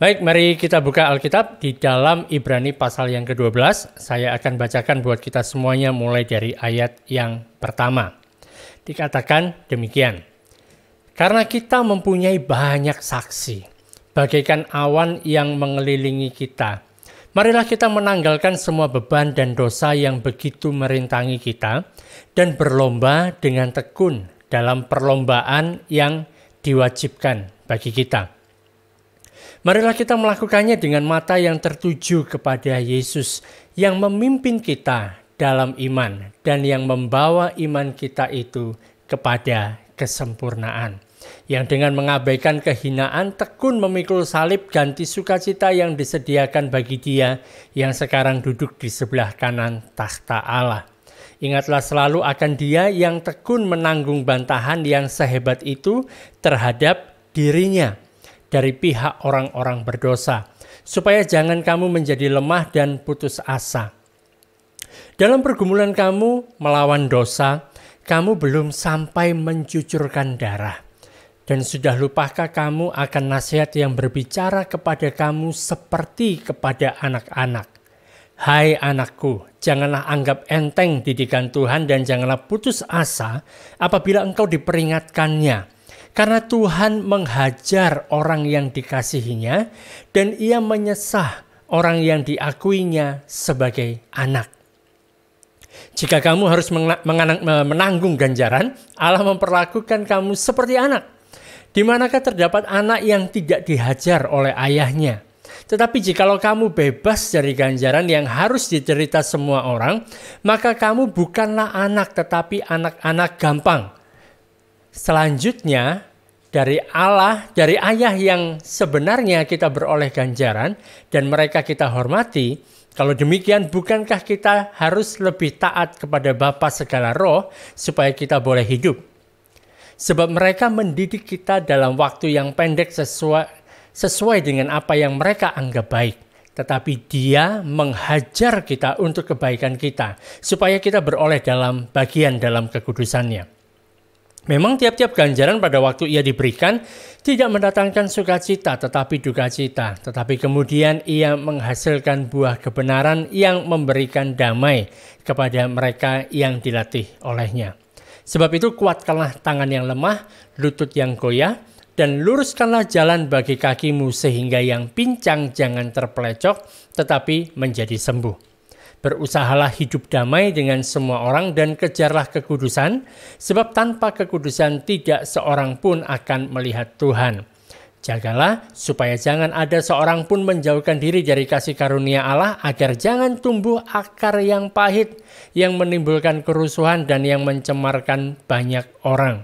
Baik, mari kita buka Alkitab di dalam Ibrani pasal yang ke-12. Saya akan bacakan buat kita semuanya mulai dari ayat yang pertama. Dikatakan demikian. Karena kita mempunyai banyak saksi, bagaikan awan yang mengelilingi kita. Marilah kita menanggalkan semua beban dan dosa yang begitu merintangi kita dan berlomba dengan tekun dalam perlombaan yang diwajibkan bagi kita. Marilah kita melakukannya dengan mata yang tertuju kepada Yesus yang memimpin kita dalam iman dan yang membawa iman kita itu kepada kesempurnaan. Yang dengan mengabaikan kehinaan tekun memikul salib ganti sukacita yang disediakan bagi Dia yang sekarang duduk di sebelah kanan takhta Allah. Ingatlah selalu akan Dia yang tekun menanggung bantahan yang sehebat itu terhadap dirinya dari pihak orang-orang berdosa, supaya jangan kamu menjadi lemah dan putus asa. Dalam pergumulan kamu melawan dosa, kamu belum sampai mencucurkan darah. Dan sudah lupakah kamu akan nasihat yang berbicara kepada kamu seperti kepada anak-anak? Hai anakku, janganlah anggap enteng didikan Tuhan dan janganlah putus asa apabila engkau diperingatkannya. Karena Tuhan menghajar orang yang dikasihinya dan Ia menyesah orang yang diakuinya sebagai anak. Jika kamu harus menanggung ganjaran, Allah memperlakukan kamu seperti anak. Di manakah terdapat anak yang tidak dihajar oleh ayahnya? Tetapi jikalau kamu bebas dari ganjaran yang harus diderita semua orang, maka kamu bukanlah anak tetapi anak-anak gampang. Selanjutnya, dari Allah, dari ayah yang sebenarnya kita beroleh ganjaran dan mereka kita hormati, kalau demikian bukankah kita harus lebih taat kepada Bapa segala roh supaya kita boleh hidup? Sebab mereka mendidik kita dalam waktu yang pendek sesuai dengan apa yang mereka anggap baik. Tetapi Dia menghajar kita untuk kebaikan kita supaya kita beroleh dalam bagian dalam kekudusannya. Memang tiap-tiap ganjaran pada waktu ia diberikan tidak mendatangkan sukacita tetapi dukacita. Tetapi kemudian ia menghasilkan buah kebenaran yang memberikan damai kepada mereka yang dilatih olehnya. Sebab itu kuatkanlah tangan yang lemah, lutut yang goyah, dan luruskanlah jalan bagi kakimu sehingga yang pincang jangan terpelecok tetapi menjadi sembuh. Berusahalah hidup damai dengan semua orang dan kejarlah kekudusan, sebab tanpa kekudusan tidak seorang pun akan melihat Tuhan. Jagalah supaya jangan ada seorang pun menjauhkan diri dari kasih karunia Allah, agar jangan tumbuh akar yang pahit, yang menimbulkan kerusuhan dan yang mencemarkan banyak orang.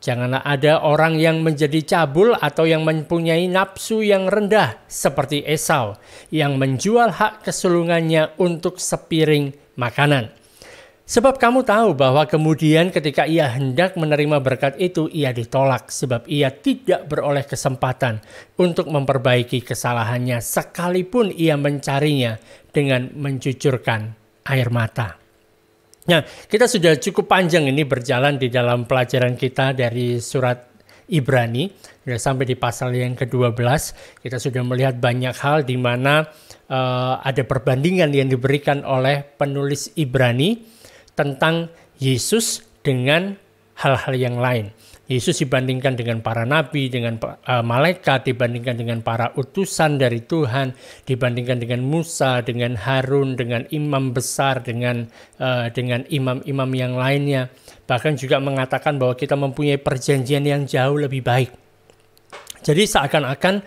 Janganlah ada orang yang menjadi cabul atau yang mempunyai nafsu yang rendah seperti Esau yang menjual hak kesulungannya untuk sepiring makanan. Sebab kamu tahu bahwa kemudian ketika ia hendak menerima berkat itu ia ditolak sebab ia tidak beroleh kesempatan untuk memperbaiki kesalahannya sekalipun ia mencarinya dengan mencucurkan air mata. Nah, kita sudah cukup panjang ini berjalan di dalam pelajaran kita dari surat Ibrani. Sudah sampai di pasal yang ke-12. Kita sudah melihat banyak hal di mana ada perbandingan yang diberikan oleh penulis Ibrani tentang Yesus dengan hal-hal yang lain. Yesus dibandingkan dengan para nabi, dengan malaikat, dibandingkan dengan para utusan dari Tuhan, dibandingkan dengan Musa, dengan Harun, dengan imam besar, dengan imam-imam yang lainnya. Bahkan juga mengatakan bahwa kita mempunyai perjanjian yang jauh lebih baik. Jadi seakan-akan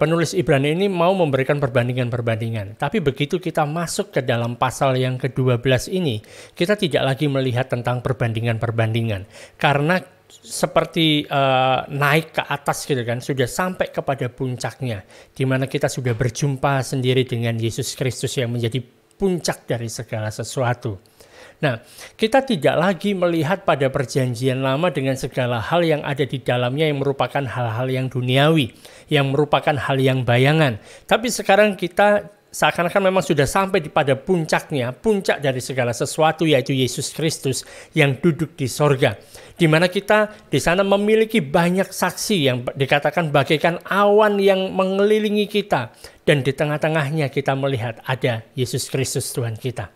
penulis Ibrani ini mau memberikan perbandingan-perbandingan. Tapi begitu kita masuk ke dalam pasal yang ke-12 ini, kita tidak lagi melihat tentang perbandingan-perbandingan. Karena seperti naik ke atas gitu kan, sudah sampai kepada puncaknya, di mana kita sudah berjumpa sendiri dengan Yesus Kristus yang menjadi puncak dari segala sesuatu. Nah, kita tidak lagi melihat pada perjanjian lama dengan segala hal yang ada di dalamnya yang merupakan hal-hal yang duniawi, yang merupakan hal yang bayangan. Tapi sekarang kita seakan-akan memang sudah sampai pada puncaknya, puncak dari segala sesuatu, yaitu Yesus Kristus yang duduk di sorga. Di mana kita di sana memiliki banyak saksi yang dikatakan bagaikan awan yang mengelilingi kita. Dan di tengah-tengahnya kita melihat ada Yesus Kristus Tuhan kita.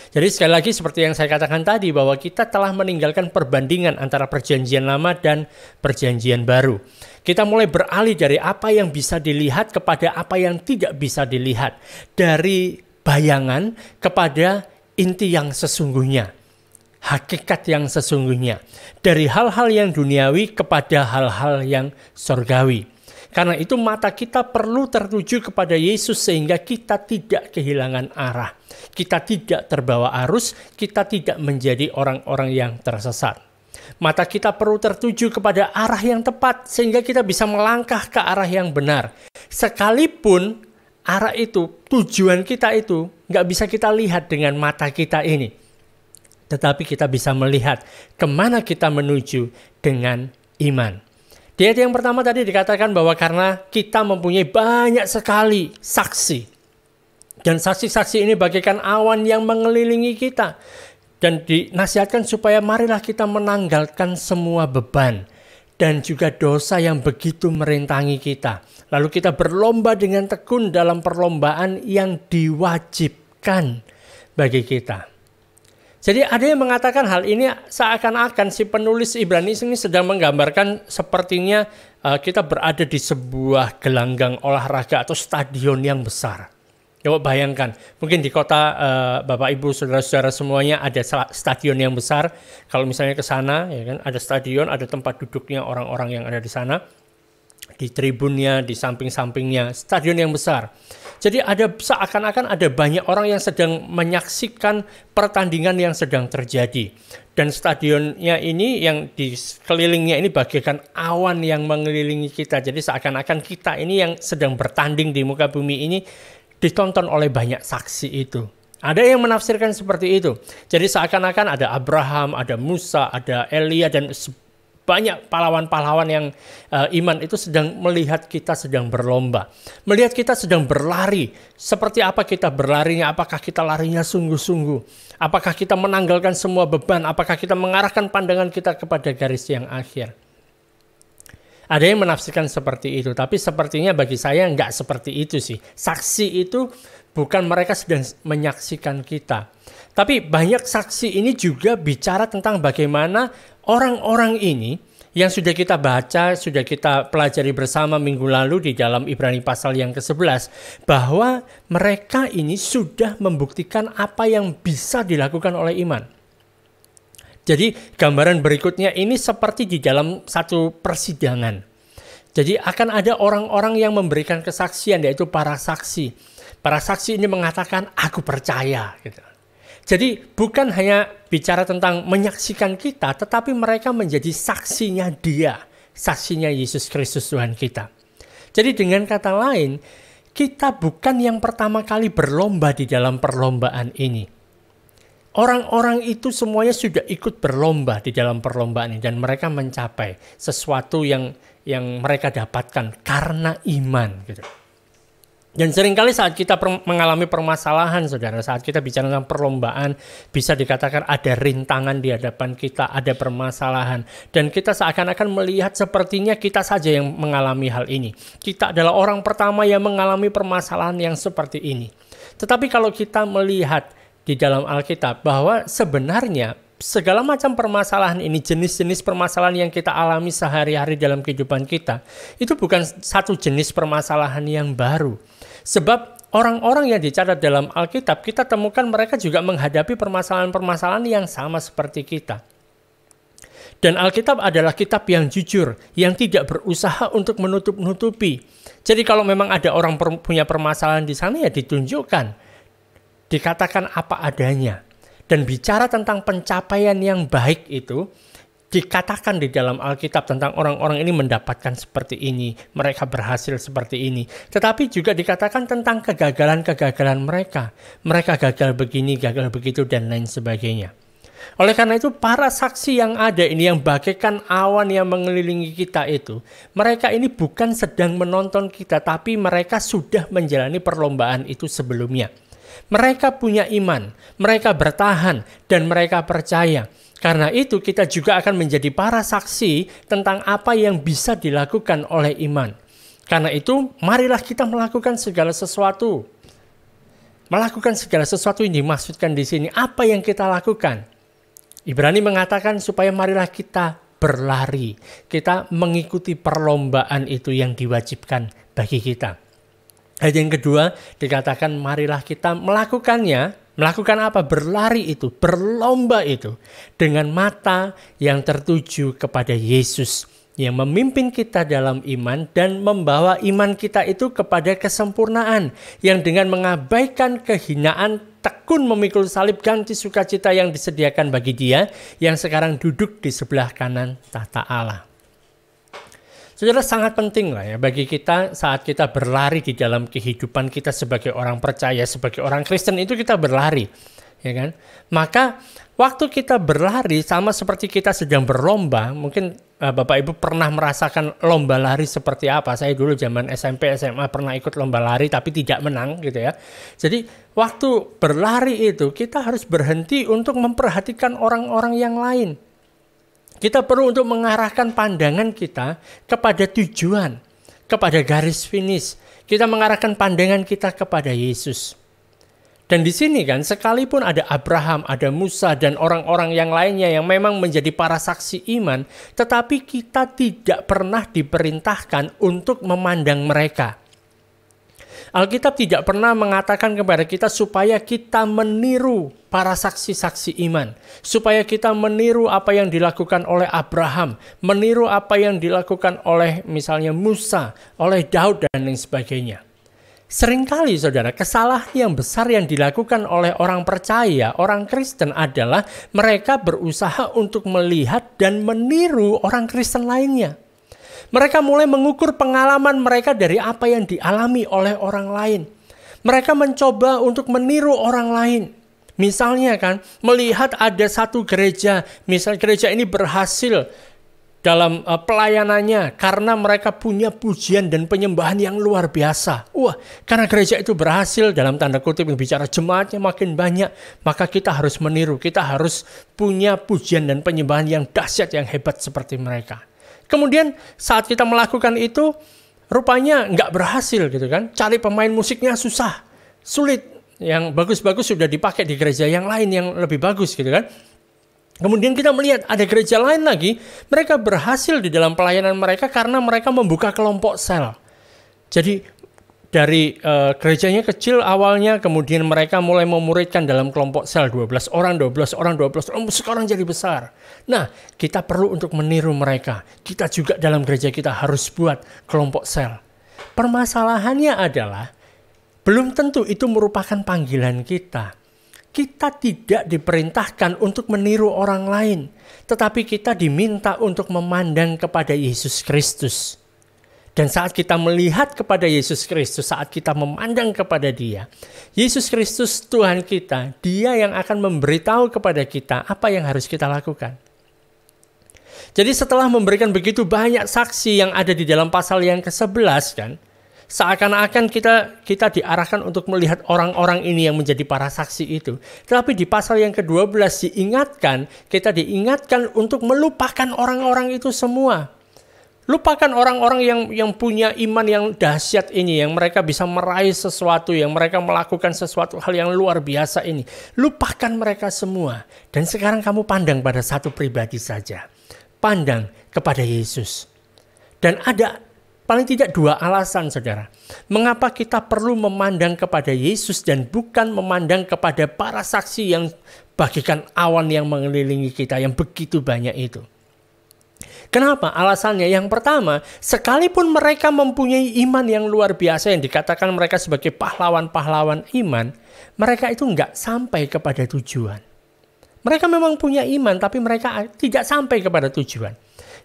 Jadi sekali lagi seperti yang saya katakan tadi, bahwa kita telah meninggalkan perbandingan antara perjanjian lama dan perjanjian baru. Kita mulai beralih dari apa yang bisa dilihat kepada apa yang tidak bisa dilihat. Dari bayangan kepada inti yang sesungguhnya. Hakikat yang sesungguhnya. Dari hal-hal yang duniawi kepada hal-hal yang sorgawi. Karena itu mata kita perlu tertuju kepada Yesus sehingga kita tidak kehilangan arah. Kita tidak terbawa arus, kita tidak menjadi orang-orang yang tersesat. Mata kita perlu tertuju kepada arah yang tepat sehingga kita bisa melangkah ke arah yang benar. Sekalipun arah itu, tujuan kita itu nggak bisa kita lihat dengan mata kita ini. Tetapi kita bisa melihat kemana kita menuju dengan iman. Di ayat yang pertama tadi dikatakan bahwa karena kita mempunyai banyak sekali saksi. Dan saksi-saksi ini bagaikan awan yang mengelilingi kita. Dan dinasihatkan supaya marilah kita menanggalkan semua beban. Dan juga dosa yang begitu merintangi kita. Lalu kita berlomba dengan tekun dalam perlombaan yang diwajibkan bagi kita. Jadi ada yang mengatakan hal ini seakan-akan si penulis Ibrani ini sedang menggambarkan sepertinya kita berada di sebuah gelanggang olahraga atau stadion yang besar. Coba bayangkan, mungkin di kota Bapak Ibu Saudara-saudara semuanya ada stadion yang besar. Kalau misalnya ke sana, ya kan, ada stadion, ada tempat duduknya orang-orang yang ada di sana. Di tribunnya, di samping-sampingnya, stadion yang besar. Jadi ada seakan-akan ada banyak orang yang sedang menyaksikan pertandingan yang sedang terjadi. Dan stadionnya ini yang di sekelilingnya ini bagaikan awan yang mengelilingi kita. Jadi seakan-akan kita ini yang sedang bertanding di muka bumi ini ditonton oleh banyak saksi itu. Ada yang menafsirkan seperti itu. Jadi seakan-akan ada Abraham, ada Musa, ada Elia dan banyak pahlawan-pahlawan yang iman itu sedang melihat kita sedang berlomba. Melihat kita sedang berlari. Seperti apa kita berlarinya? Apakah kita larinya sungguh-sungguh? Apakah kita menanggalkan semua beban? Apakah kita mengarahkan pandangan kita kepada garis yang akhir? Ada yang menafsirkan seperti itu. Tapi sepertinya bagi saya enggak seperti itu sih. Saksi itu bukan mereka sedang menyaksikan kita. Tapi banyak saksi ini juga bicara tentang bagaimana orang-orang ini yang sudah kita baca, sudah kita pelajari bersama minggu lalu di dalam Ibrani pasal yang ke-11, bahwa mereka ini sudah membuktikan apa yang bisa dilakukan oleh iman. Jadi gambaran berikutnya ini seperti di dalam satu persidangan. Jadi akan ada orang-orang yang memberikan kesaksian, yaitu para saksi. Para saksi ini mengatakan, aku percaya, gitu. Jadi bukan hanya bicara tentang menyaksikan kita, tetapi mereka menjadi saksinya dia, saksinya Yesus Kristus Tuhan kita. Jadi dengan kata lain, kita bukan yang pertama kali berlomba di dalam perlombaan ini. Orang-orang itu semuanya sudah ikut berlomba di dalam perlombaan ini dan mereka mencapai sesuatu yang mereka dapatkan karena iman, gitu. Dan seringkali saat kita mengalami permasalahan, saudara, saat kita bicara tentang perlombaan, bisa dikatakan ada rintangan di hadapan kita, ada permasalahan. Dan kita seakan-akan melihat sepertinya kita saja yang mengalami hal ini. Kita adalah orang pertama yang mengalami permasalahan yang seperti ini. Tetapi kalau kita melihat di dalam Alkitab bahwa sebenarnya segala macam permasalahan ini, jenis-jenis permasalahan yang kita alami sehari-hari dalam kehidupan kita, itu bukan satu jenis permasalahan yang baru. Sebab orang-orang yang dicatat dalam Alkitab, kita temukan mereka juga menghadapi permasalahan-permasalahan yang sama seperti kita. Dan Alkitab adalah kitab yang jujur, yang tidak berusaha untuk menutup-nutupi. Jadi kalau memang ada orang punya permasalahan di sana, ya ditunjukkan. Dikatakan apa adanya. Dan bicara tentang pencapaian yang baik itu, dikatakan di dalam Alkitab tentang orang-orang ini mendapatkan seperti ini, mereka berhasil seperti ini. Tetapi juga dikatakan tentang kegagalan-kegagalan mereka. Mereka gagal begini, gagal begitu, dan lain sebagainya. Oleh karena itu para saksi yang ada ini yang bagaikan awan yang mengelilingi kita itu, mereka ini bukan sedang menonton kita, tapi mereka sudah menjalani perlombaan itu sebelumnya. Mereka punya iman, mereka bertahan, dan mereka percaya. Karena itu kita juga akan menjadi para saksi tentang apa yang bisa dilakukan oleh iman. Karena itu marilah kita melakukan segala sesuatu. Melakukan segala sesuatu yang dimaksudkan di sini. Apa yang kita lakukan? Ibrani mengatakan supaya marilah kita berlari. Kita mengikuti perlombaan itu yang diwajibkan bagi kita. Ayat yang kedua dikatakan marilah kita melakukannya. Melakukan apa? Berlari itu, berlomba itu. Dengan mata yang tertuju kepada Yesus. Yang memimpin kita dalam iman dan membawa iman kita itu kepada kesempurnaan. Yang dengan mengabaikan kehinaan tekun memikul salib ganti sukacita yang disediakan bagi dia. Yang sekarang duduk di sebelah kanan tahta Allah. Saudara, sangat penting lah ya bagi kita saat kita berlari di dalam kehidupan kita sebagai orang percaya, sebagai orang Kristen itu kita berlari, ya kan? Maka waktu kita berlari sama seperti kita sedang berlomba, mungkin Bapak Ibu pernah merasakan lomba lari seperti apa? Saya dulu zaman SMP, SMA pernah ikut lomba lari tapi tidak menang gitu ya. Jadi waktu berlari itu kita harus berhenti untuk memperhatikan orang-orang yang lain. Kita perlu untuk mengarahkan pandangan kita kepada tujuan, kepada garis finish. Kita mengarahkan pandangan kita kepada Yesus. Dan di sini kan sekalipun ada Abraham, ada Musa dan orang-orang yang lainnya yang memang menjadi para saksi iman, tetapi kita tidak pernah diperintahkan untuk memandang mereka. Alkitab tidak pernah mengatakan kepada kita supaya kita meniru para saksi-saksi iman. Supaya kita meniru apa yang dilakukan oleh Abraham. Meniru apa yang dilakukan oleh misalnya Musa, oleh Daud dan lain sebagainya. Seringkali saudara, kesalahan yang besar yang dilakukan oleh orang percaya, orang Kristen adalah mereka berusaha untuk melihat dan meniru orang Kristen lainnya. Mereka mulai mengukur pengalaman mereka dari apa yang dialami oleh orang lain. Mereka mencoba untuk meniru orang lain. Misalnya kan, melihat ada satu gereja, misalnya gereja ini berhasil dalam pelayanannya karena mereka punya pujian dan penyembahan yang luar biasa. Wah, karena gereja itu berhasil dalam tanda kutip bicara jemaatnya makin banyak, maka kita harus meniru, kita harus punya pujian dan penyembahan yang dahsyat, yang hebat seperti mereka. Kemudian saat kita melakukan itu, rupanya nggak berhasil gitu kan. Cari pemain musiknya susah, sulit. Yang bagus-bagus sudah dipakai di gereja yang lain yang lebih bagus gitu kan. Kemudian kita melihat ada gereja lain lagi, mereka berhasil di dalam pelayanan mereka karena mereka membuka kelompok sel. Jadi dari gerejanya kecil awalnya, kemudian mereka mulai memuridkan dalam kelompok sel 12 orang, sekarang jadi besar. Nah, kita perlu untuk meniru mereka. Kita juga dalam gereja kita harus buat kelompok sel. Permasalahannya adalah, belum tentu itu merupakan panggilan kita. Kita tidak diperintahkan untuk meniru orang lain, tetapi kita diminta untuk memandang kepada Yesus Kristus. Dan saat kita melihat kepada Yesus Kristus, saat kita memandang kepada Dia, Yesus Kristus Tuhan kita, Dia yang akan memberitahu kepada kita apa yang harus kita lakukan. Jadi setelah memberikan begitu banyak saksi yang ada di dalam pasal yang ke-11 kan, seakan-akan kita diarahkan untuk melihat orang-orang ini yang menjadi para saksi itu. Tetapi di pasal yang ke-12 kita diingatkan untuk melupakan orang-orang itu semua. Lupakan orang-orang yang punya iman yang dahsyat ini, yang mereka bisa meraih sesuatu, yang mereka melakukan sesuatu hal yang luar biasa ini. Lupakan mereka semua. Dan sekarang kamu pandang pada satu pribadi saja. Pandang kepada Yesus. Dan ada paling tidak dua alasan, saudara. Mengapa kita perlu memandang kepada Yesus dan bukan memandang kepada para saksi yang bagikan awan yang mengelilingi kita, yang begitu banyak itu. Kenapa? Alasannya yang pertama, sekalipun mereka mempunyai iman yang luar biasa yang dikatakan mereka sebagai pahlawan-pahlawan iman, mereka itu nggak sampai kepada tujuan. Mereka memang punya iman, tapi mereka tidak sampai kepada tujuan.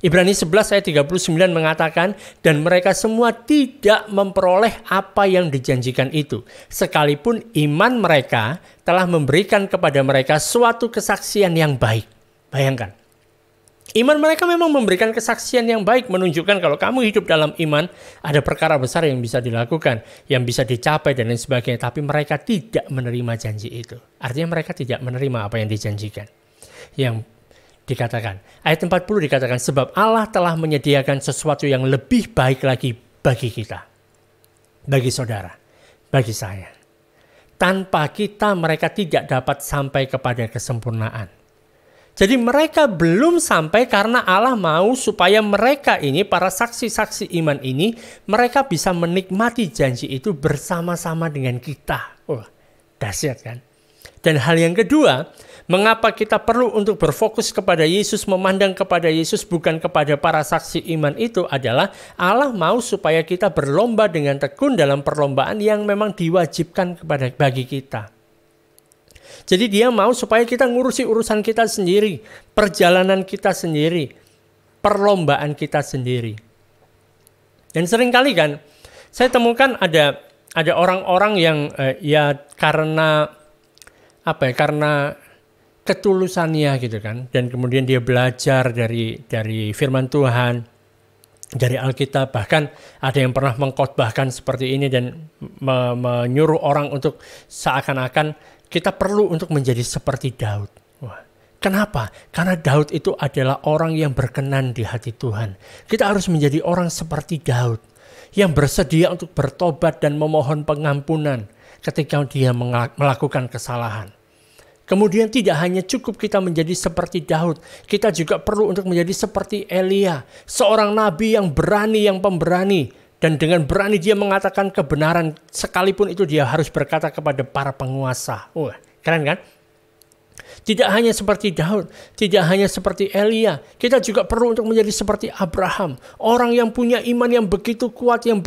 Ibrani 11 ayat 39 mengatakan, dan mereka semua tidak memperoleh apa yang dijanjikan itu, sekalipun iman mereka telah memberikan kepada mereka suatu kesaksian yang baik. Bayangkan. Iman mereka memang memberikan kesaksian yang baik, menunjukkan kalau kamu hidup dalam iman, ada perkara besar yang bisa dilakukan, yang bisa dicapai dan lain sebagainya. Tapi mereka tidak menerima janji itu. Artinya mereka tidak menerima apa yang dijanjikan. Yang dikatakan, ayat 40 dikatakan, sebab Allah telah menyediakan sesuatu yang lebih baik lagi bagi kita. Bagi saudara, bagi saya. Tanpa kita mereka tidak dapat sampai kepada kesempurnaan. Jadi mereka belum sampai karena Allah mau supaya mereka ini, para saksi-saksi iman ini, mereka bisa menikmati janji itu bersama-sama dengan kita. Wah, dahsyat kan? Dan hal yang kedua, mengapa kita perlu untuk berfokus kepada Yesus, memandang kepada Yesus bukan kepada para saksi iman itu adalah Allah mau supaya kita berlomba dengan tekun dalam perlombaan yang memang diwajibkan bagi kita. Jadi dia mau supaya kita ngurusi urusan kita sendiri, perjalanan kita sendiri, perlombaan kita sendiri. Dan seringkali kan saya temukan ada orang-orang yang ya karena ketulusannya gitu kan, dan kemudian dia belajar dari firman Tuhan, dari Alkitab, bahkan ada yang pernah mengkhotbahkan seperti ini dan menyuruh orang untuk seakan-akan kita perlu untuk menjadi seperti Daud. Wah, kenapa? Karena Daud itu adalah orang yang berkenan di hati Tuhan. Kita harus menjadi orang seperti Daud, yang bersedia untuk bertobat dan memohon pengampunan ketika dia melakukan kesalahan. Kemudian tidak hanya cukup kita menjadi seperti Daud, kita juga perlu untuk menjadi seperti Elia, seorang nabi yang berani, yang pemberani. Dan dengan berani dia mengatakan kebenaran, sekalipun itu dia harus berkata kepada para penguasa. Wah, keren kan? Tidak hanya seperti Daud, tidak hanya seperti Elia, kita juga perlu untuk menjadi seperti Abraham. Orang yang punya iman yang begitu kuat, yang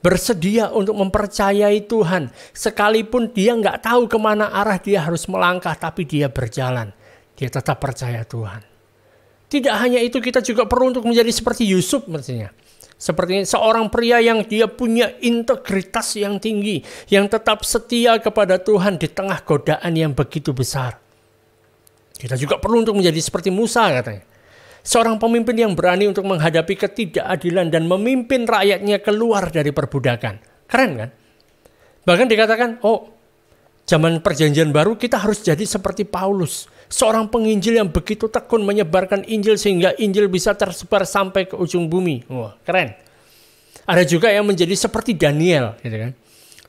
bersedia untuk mempercayai Tuhan. Sekalipun dia nggak tahu kemana arah dia harus melangkah, tapi dia berjalan. Dia tetap percaya Tuhan. Tidak hanya itu, kita juga perlu untuk menjadi seperti Yusuf mestinya. Seperti seorang pria yang dia punya integritas yang tinggi, yang tetap setia kepada Tuhan di tengah godaan yang begitu besar. Kita juga perlu untuk menjadi seperti Musa katanya. Seorang pemimpin yang berani untuk menghadapi ketidakadilan dan memimpin rakyatnya keluar dari perbudakan. Keren kan? Bahkan dikatakan, zaman perjanjian baru kita harus jadi seperti Paulus. Seorang penginjil yang begitu tekun menyebarkan Injil sehingga Injil bisa tersebar sampai ke ujung bumi. Wah, keren. Ada juga yang menjadi seperti Daniel, gitu kan.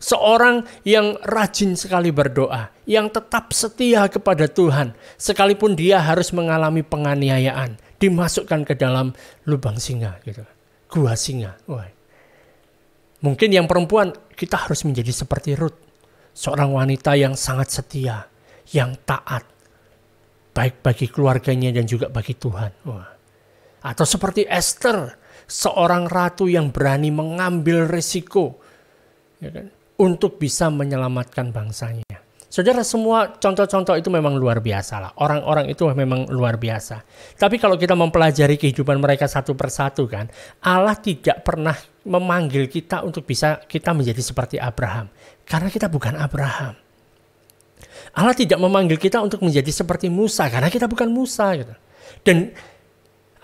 Seorang yang rajin sekali berdoa, yang tetap setia kepada Tuhan, sekalipun dia harus mengalami penganiayaan, dimasukkan ke dalam lubang singa, gitu. Gua singa. Wah. Mungkin yang perempuan, kita harus menjadi seperti Ruth, seorang wanita yang sangat setia, yang taat, baik bagi keluarganya dan juga bagi Tuhan. Wah. Atau seperti Esther, seorang ratu yang berani mengambil risiko, ya kan, untuk bisa menyelamatkan bangsanya. Saudara, semua contoh-contoh itu memang luar biasa lah. Orang-orang itu memang luar biasa. Tapi kalau kita mempelajari kehidupan mereka satu persatu kan, Allah tidak pernah memanggil kita untuk bisa kita menjadi seperti Abraham. Karena kita bukan Abraham. Allah tidak memanggil kita untuk menjadi seperti Musa karena kita bukan Musa gitu. Dan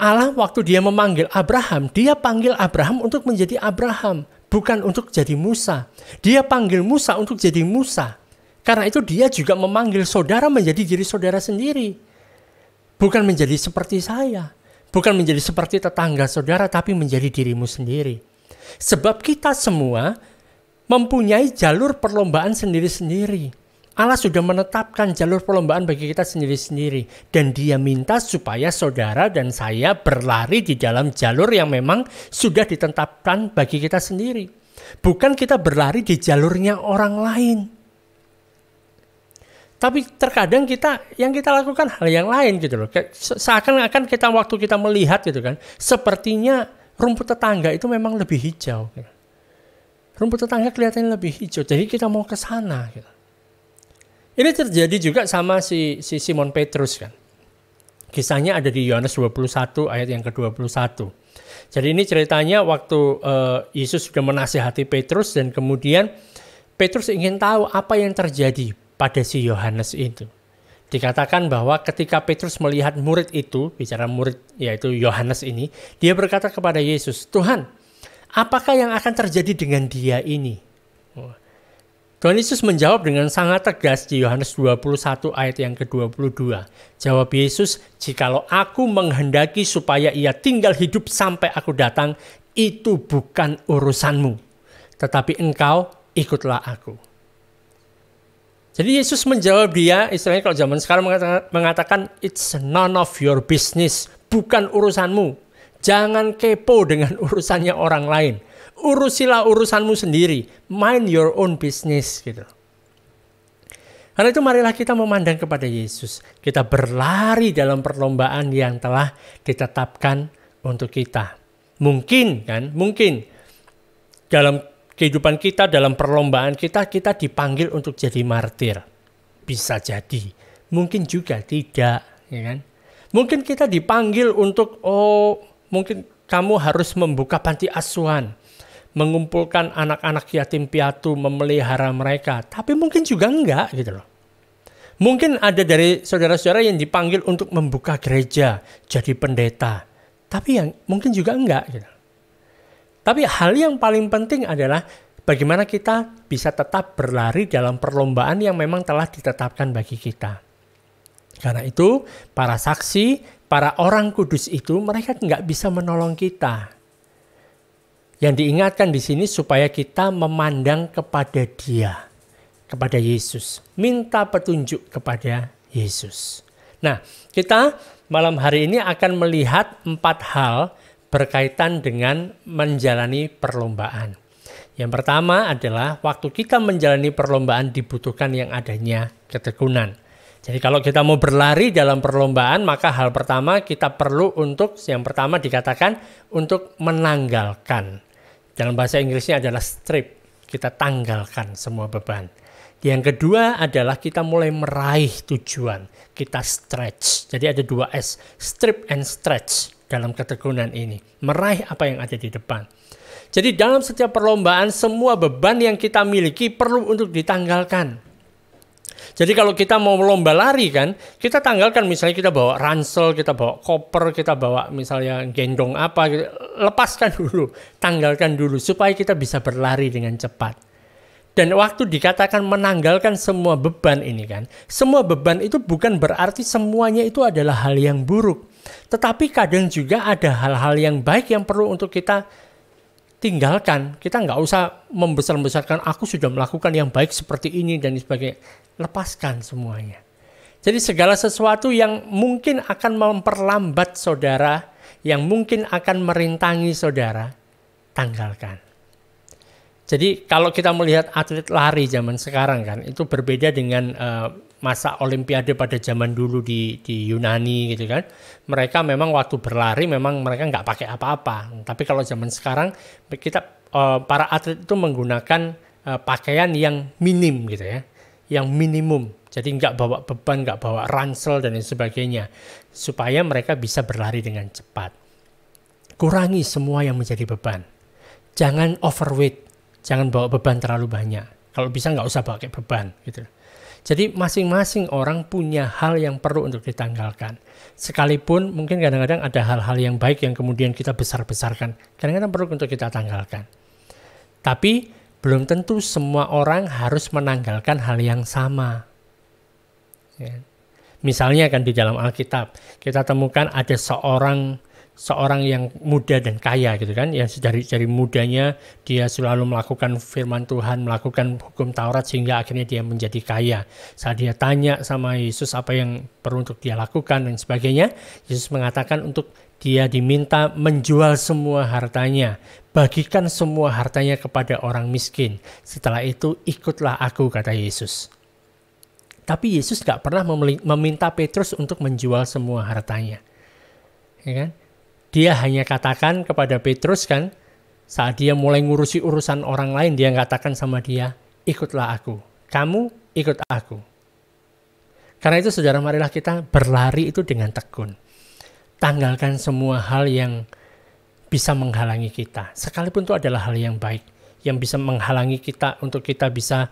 Allah waktu dia memanggil Abraham, dia panggil Abraham untuk menjadi Abraham, bukan untuk jadi Musa. Dia panggil Musa untuk jadi Musa. Karena itu dia juga memanggil saudara menjadi diri saudara sendiri. Bukan menjadi seperti saya, bukan menjadi seperti tetangga saudara, tapi menjadi dirimu sendiri. Sebab kita semua mempunyai jalur perlombaan sendiri-sendiri. Allah sudah menetapkan jalur perlombaan bagi kita sendiri-sendiri. Dan dia minta supaya saudara dan saya berlari di dalam jalur yang memang sudah ditetapkan bagi kita sendiri. Bukan kita berlari di jalurnya orang lain. Tapi terkadang yang kita lakukan hal yang lain gitu loh. Seakan-akan kita waktu kita melihat gitu kan, sepertinya rumput tetangga itu memang lebih hijau. Rumput tetangga kelihatannya lebih hijau, jadi kita mau ke sana gitu. Ini terjadi juga sama si Simon Petrus kan. Kisahnya ada di Yohanes 21 ayat yang ke-21. Jadi ini ceritanya waktu Yesus sudah menasihati Petrus dan kemudian Petrus ingin tahu apa yang terjadi pada si Yohanes itu. Dikatakan bahwa ketika Petrus melihat murid itu, bicara murid yaitu Yohanes ini, dia berkata kepada Yesus, "Tuhan, apakah yang akan terjadi dengan dia ini?" Tuhan Yesus menjawab dengan sangat tegas di Yohanes 21 ayat yang ke-22. Jawab Yesus, "Jikalau aku menghendaki supaya ia tinggal hidup sampai aku datang, itu bukan urusanmu. Tetapi engkau ikutlah aku." Jadi Yesus menjawab dia, istilahnya kalau zaman sekarang mengatakan, "It's none of your business." Bukan urusanmu. Jangan kepo dengan urusannya orang lain. Urusilah urusanmu sendiri. Mind your own business. Gitu. Karena itu marilah kita memandang kepada Yesus. Kita berlari dalam perlombaan yang telah ditetapkan untuk kita. Mungkin dalam kehidupan kita, dalam perlombaan kita dipanggil untuk jadi martir. Bisa jadi. Mungkin juga tidak. Ya kan? Mungkin kita dipanggil untuk, mungkin kamu harus membuka panti asuhan. Mengumpulkan anak-anak yatim piatu, memelihara mereka. Tapi mungkin juga enggak gitu loh. Mungkin ada dari saudara-saudara yang dipanggil untuk membuka gereja, jadi pendeta. Tapi yang mungkin juga enggak gitu. Tapi hal yang paling penting adalah bagaimana kita bisa tetap berlari dalam perlombaan yang memang telah ditetapkan bagi kita. Karena itu para saksi, para orang kudus itu mereka enggak bisa menolong kita. Yang diingatkan di sini supaya kita memandang kepada Dia, kepada Yesus. Minta petunjuk kepada Yesus. Nah, kita malam hari ini akan melihat 4 hal berkaitan dengan menjalani perlombaan. Yang pertama adalah waktu kita menjalani perlombaan dibutuhkan yang adanya ketekunan. Jadi kalau kita mau berlari dalam perlombaan, maka hal pertama kita perlu yang pertama dikatakan untuk menanggalkan. Dalam bahasa Inggrisnya adalah strip, kita tanggalkan semua beban. Yang kedua adalah kita mulai meraih tujuan, kita stretch. Jadi ada 2 S, strip and stretch dalam ketekunan ini. Meraih apa yang ada di depan. Jadi dalam setiap perlombaan, semua beban yang kita miliki perlu untuk ditanggalkan. Jadi kalau kita mau lomba lari kan, kita tanggalkan misalnya kita bawa ransel, kita bawa koper, kita bawa misalnya gendong apa, gitu. Lepaskan dulu, tanggalkan dulu supaya kita bisa berlari dengan cepat. Dan waktu dikatakan menanggalkan semua beban ini kan, semua beban itu bukan berarti semuanya itu adalah hal yang buruk. Tetapi kadang juga ada hal-hal yang baik yang perlu untuk kita tinggalkan. Kita nggak usah membesar-besarkan, aku sudah melakukan yang baik seperti ini dan sebagainya. Lepaskan semuanya. Jadi segala sesuatu yang mungkin akan memperlambat saudara, yang mungkin akan merintangi saudara, tanggalkan. Jadi kalau kita melihat atlet lari zaman sekarang kan, itu berbeda dengan masa olimpiade pada zaman dulu di Yunani gitu kan. Mereka memang waktu berlari memang mereka nggak pakai apa-apa. Tapi kalau zaman sekarang kita para atlet itu menggunakan pakaian yang minim gitu ya. Yang minimum, jadi nggak bawa beban, nggak bawa ransel dan lain sebagainya, supaya mereka bisa berlari dengan cepat. Kurangi semua yang menjadi beban, jangan overweight, jangan bawa beban terlalu banyak. Kalau bisa nggak usah pakai beban, gitu. Jadi masing-masing orang punya hal yang perlu untuk ditanggalkan. Sekalipun mungkin kadang-kadang ada hal-hal yang baik yang kemudian kita besar-besarkan, kadang-kadang perlu untuk kita tanggalkan. Tapi belum tentu semua orang harus menanggalkan hal yang sama. Ya. Misalnya kan di dalam Alkitab kita temukan ada seorang yang muda dan kaya gitu kan, yang dari mudanya dia selalu melakukan firman Tuhan, melakukan hukum Taurat sehingga akhirnya dia menjadi kaya. Saat dia tanya sama Yesus apa yang perlu untuk dia lakukan dan sebagainya, Yesus mengatakan untuk dia diminta menjual semua hartanya, bagikan semua hartanya kepada orang miskin. Setelah itu ikutlah aku, kata Yesus. Tapi Yesus gak pernah meminta Petrus untuk menjual semua hartanya. Ya kan? Dia hanya katakan kepada Petrus kan, saat dia mulai ngurusi urusan orang lain, dia katakan sama dia, ikutlah aku. Kamu ikut aku. Karena itu saudara, marilah kita berlari itu dengan tekun. Tanggalkan semua hal yang bisa menghalangi kita. Sekalipun itu adalah hal yang baik, yang bisa menghalangi kita untuk kita bisa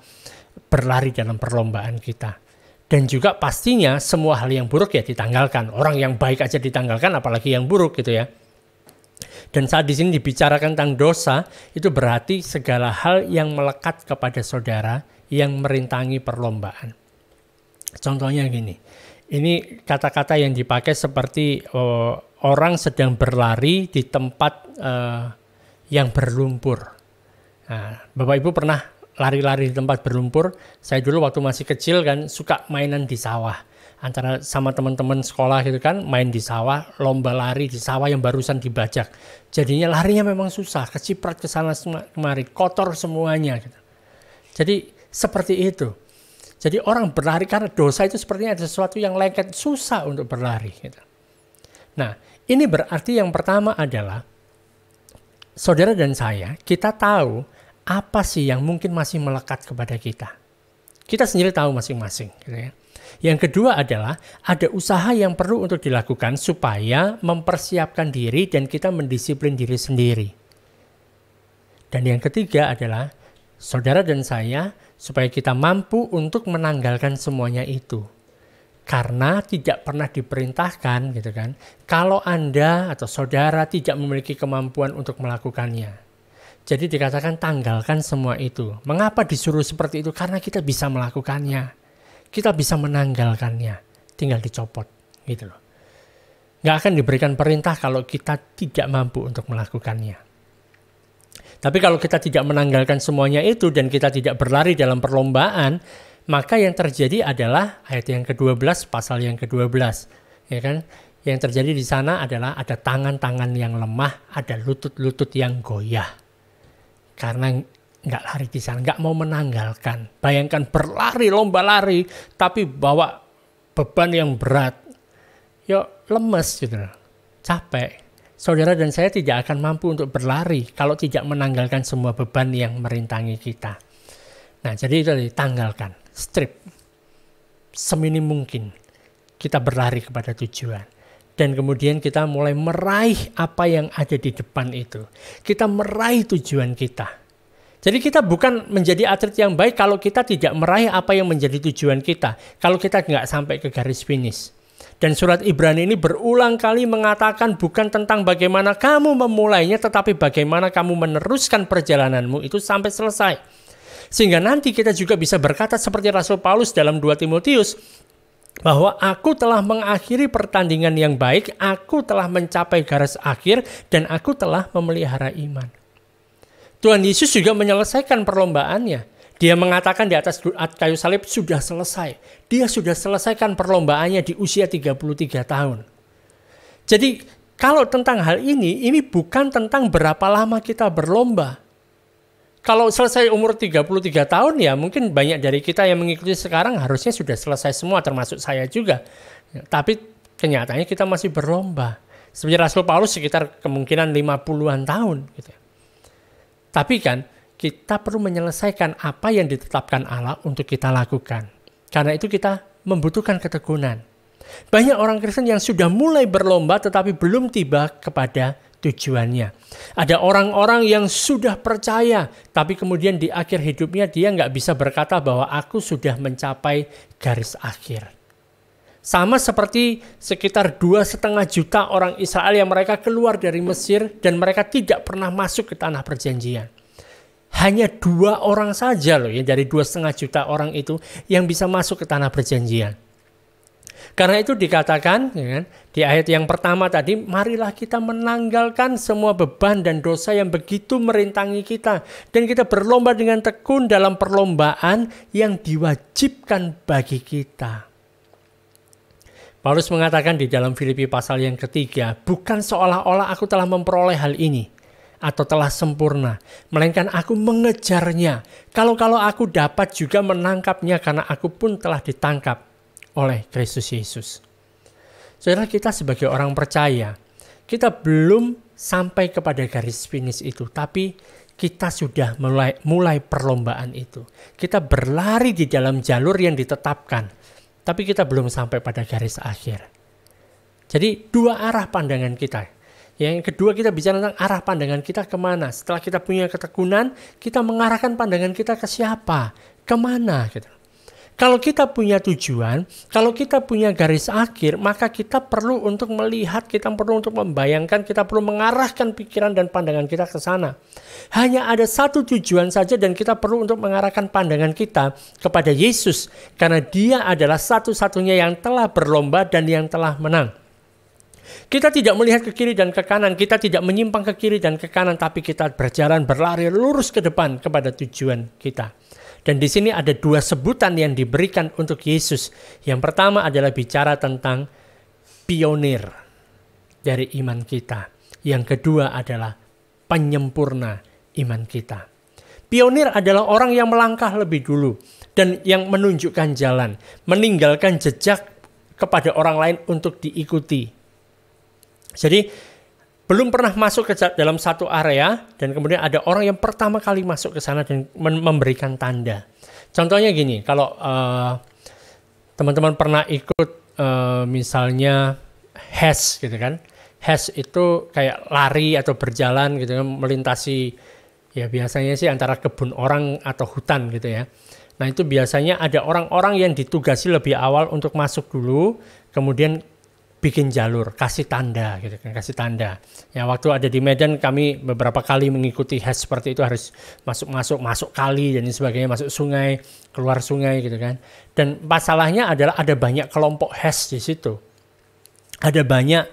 berlari dalam perlombaan kita. Dan juga pastinya semua hal yang buruk ya ditanggalkan. Orang yang baik aja ditanggalkan, apalagi yang buruk gitu ya. Dan saat di sini dibicarakan tentang dosa, itu berarti segala hal yang melekat kepada saudara yang merintangi perlombaan. Contohnya gini, ini kata-kata yang dipakai seperti orang sedang berlari di tempat yang berlumpur. Nah, Bapak Ibu pernah lari-lari di tempat berlumpur? Saya dulu waktu masih kecil kan suka mainan di sawah. Antara sama teman-teman sekolah gitu kan, main di sawah, lomba lari di sawah yang barusan dibajak. Jadinya larinya memang susah, keciprat ke sana kemari, kotor semuanya gitu. Jadi seperti itu. Jadi orang berlari karena dosa itu sepertinya ada sesuatu yang lengket, susah untuk berlari gitu. Nah, ini berarti yang pertama adalah saudara dan saya, kita tahu apa sih yang mungkin masih melekat kepada kita. Kita sendiri tahu masing-masing. Gitu ya. Yang kedua adalah ada usaha yang perlu untuk dilakukan supaya mempersiapkan diri dan kita mendisiplin diri sendiri. Dan yang ketiga adalah saudara dan saya supaya kita mampu untuk menanggalkan semuanya itu. Karena tidak pernah diperintahkan gitu kan. Kalau Anda atau saudara tidak memiliki kemampuan untuk melakukannya. Jadi dikatakan tanggalkan semua itu. Mengapa disuruh seperti itu? Karena kita bisa melakukannya. Kita bisa menanggalkannya. Tinggal dicopot gitu loh. Nggak akan diberikan perintah kalau kita tidak mampu untuk melakukannya. Tapi kalau kita tidak menanggalkan semuanya itu dan kita tidak berlari dalam perlombaan, maka yang terjadi adalah ayat yang ke-12, pasal yang ke-12. Ya kan? Yang terjadi di sana adalah ada tangan-tangan yang lemah, ada lutut-lutut yang goyah. Karena nggak lari di sana, nggak mau menanggalkan. Bayangkan berlari, lomba lari, tapi bawa beban yang berat. Ya lemes gitu, capek. Saudara dan saya tidak akan mampu untuk berlari kalau tidak menanggalkan semua beban yang merintangi kita. Nah, jadi itu ditanggalkan, strip. Seminim mungkin kita berlari kepada tujuan. Dan kemudian kita mulai meraih apa yang ada di depan itu. Kita meraih tujuan kita. Jadi kita bukan menjadi atlet yang baik kalau kita tidak meraih apa yang menjadi tujuan kita. Kalau kita nggak sampai ke garis finish. Dan surat Ibrani ini berulang kali mengatakan bukan tentang bagaimana kamu memulainya, tetapi bagaimana kamu meneruskan perjalananmu itu sampai selesai. Sehingga nanti kita juga bisa berkata seperti Rasul Paulus dalam 2 Timotius, bahwa aku telah mengakhiri pertandingan yang baik, aku telah mencapai garis akhir, dan aku telah memelihara iman. Tuhan Yesus juga menyelesaikan perlombaannya. Dia mengatakan di atas kayu salib sudah selesai. Dia sudah selesaikan perlombaannya di usia 33 tahun. Jadi kalau tentang hal ini bukan tentang berapa lama kita berlomba. Kalau selesai umur 33 tahun ya mungkin banyak dari kita yang mengikuti sekarang harusnya sudah selesai semua termasuk saya juga. Tapi kenyataannya kita masih berlomba. Sebenarnya Rasul Paulus sekitar kemungkinan 50-an tahun. Gitu. Tapi kan kita perlu menyelesaikan apa yang ditetapkan Allah untuk kita lakukan. Karena itu kita membutuhkan ketekunan. Banyak orang Kristen yang sudah mulai berlomba tetapi belum tiba kepada tujuannya. Ada orang-orang yang sudah percaya, tapi kemudian di akhir hidupnya dia nggak bisa berkata bahwa aku sudah mencapai garis akhir. Sama seperti sekitar 2,5 juta orang Israel yang mereka keluar dari Mesir dan mereka tidak pernah masuk ke tanah perjanjian. Hanya 2 orang saja loh ya dari 2,5 juta orang itu yang bisa masuk ke tanah perjanjian. Karena itu dikatakan ya kan, di ayat yang pertama tadi, marilah kita menanggalkan semua beban dan dosa yang begitu merintangi kita. Dan kita berlomba dengan tekun dalam perlombaan yang diwajibkan bagi kita. Paulus mengatakan di dalam Filipi pasal yang ketiga, bukan seolah-olah aku telah memperoleh hal ini atau telah sempurna, melainkan aku mengejarnya. Kalau aku dapat juga menangkapnya karena aku pun telah ditangkap oleh Kristus Yesus. Saudara, kita sebagai orang percaya, kita belum sampai kepada garis finish itu, tapi kita sudah mulai perlombaan itu. Kita berlari di dalam jalur yang ditetapkan, tapi kita belum sampai pada garis akhir. Jadi dua arah pandangan kita. Yang kedua, kita bicara tentang arah pandangan kita kemana. Setelah kita punya ketekunan, kita mengarahkan pandangan kita ke siapa, kemana gitu. Kalau kita punya tujuan, kalau kita punya garis akhir, maka kita perlu untuk melihat, kita perlu untuk membayangkan, kita perlu mengarahkan pikiran dan pandangan kita ke sana. Hanya ada satu tujuan saja dan kita perlu untuk mengarahkan pandangan kita kepada Yesus. Karena Dia adalah satu-satunya yang telah berlomba dan yang telah menang. Kita tidak melihat ke kiri dan ke kanan, kita tidak menyimpang ke kiri dan ke kanan, tapi kita berjalan, berlari lurus ke depan kepada tujuan kita. Dan di sini ada dua sebutan yang diberikan untuk Yesus. Yang pertama adalah bicara tentang pionir dari iman kita. Yang kedua adalah penyempurna iman kita. Pionir adalah orang yang melangkah lebih dulu dan yang menunjukkan jalan, meninggalkan jejak kepada orang lain untuk diikuti. Jadi belum pernah masuk ke dalam satu area dan kemudian ada orang yang pertama kali masuk ke sana dan memberikan tanda. Contohnya gini, kalau teman-teman pernah ikut misalnya HES gitu kan. HES itu kayak lari atau berjalan gitu kan, melintasi ya biasanya sih antara kebun orang atau hutan gitu ya. Nah itu biasanya ada orang-orang yang ditugasi lebih awal untuk masuk dulu, kemudian bikin jalur, kasih tanda gitu kan, kasih tanda. Ya waktu ada di Medan kami beberapa kali mengikuti HES seperti itu, harus masuk kali dan sebagainya, masuk sungai, keluar sungai gitu kan. Dan masalahnya adalah ada banyak kelompok HES di situ. Ada banyak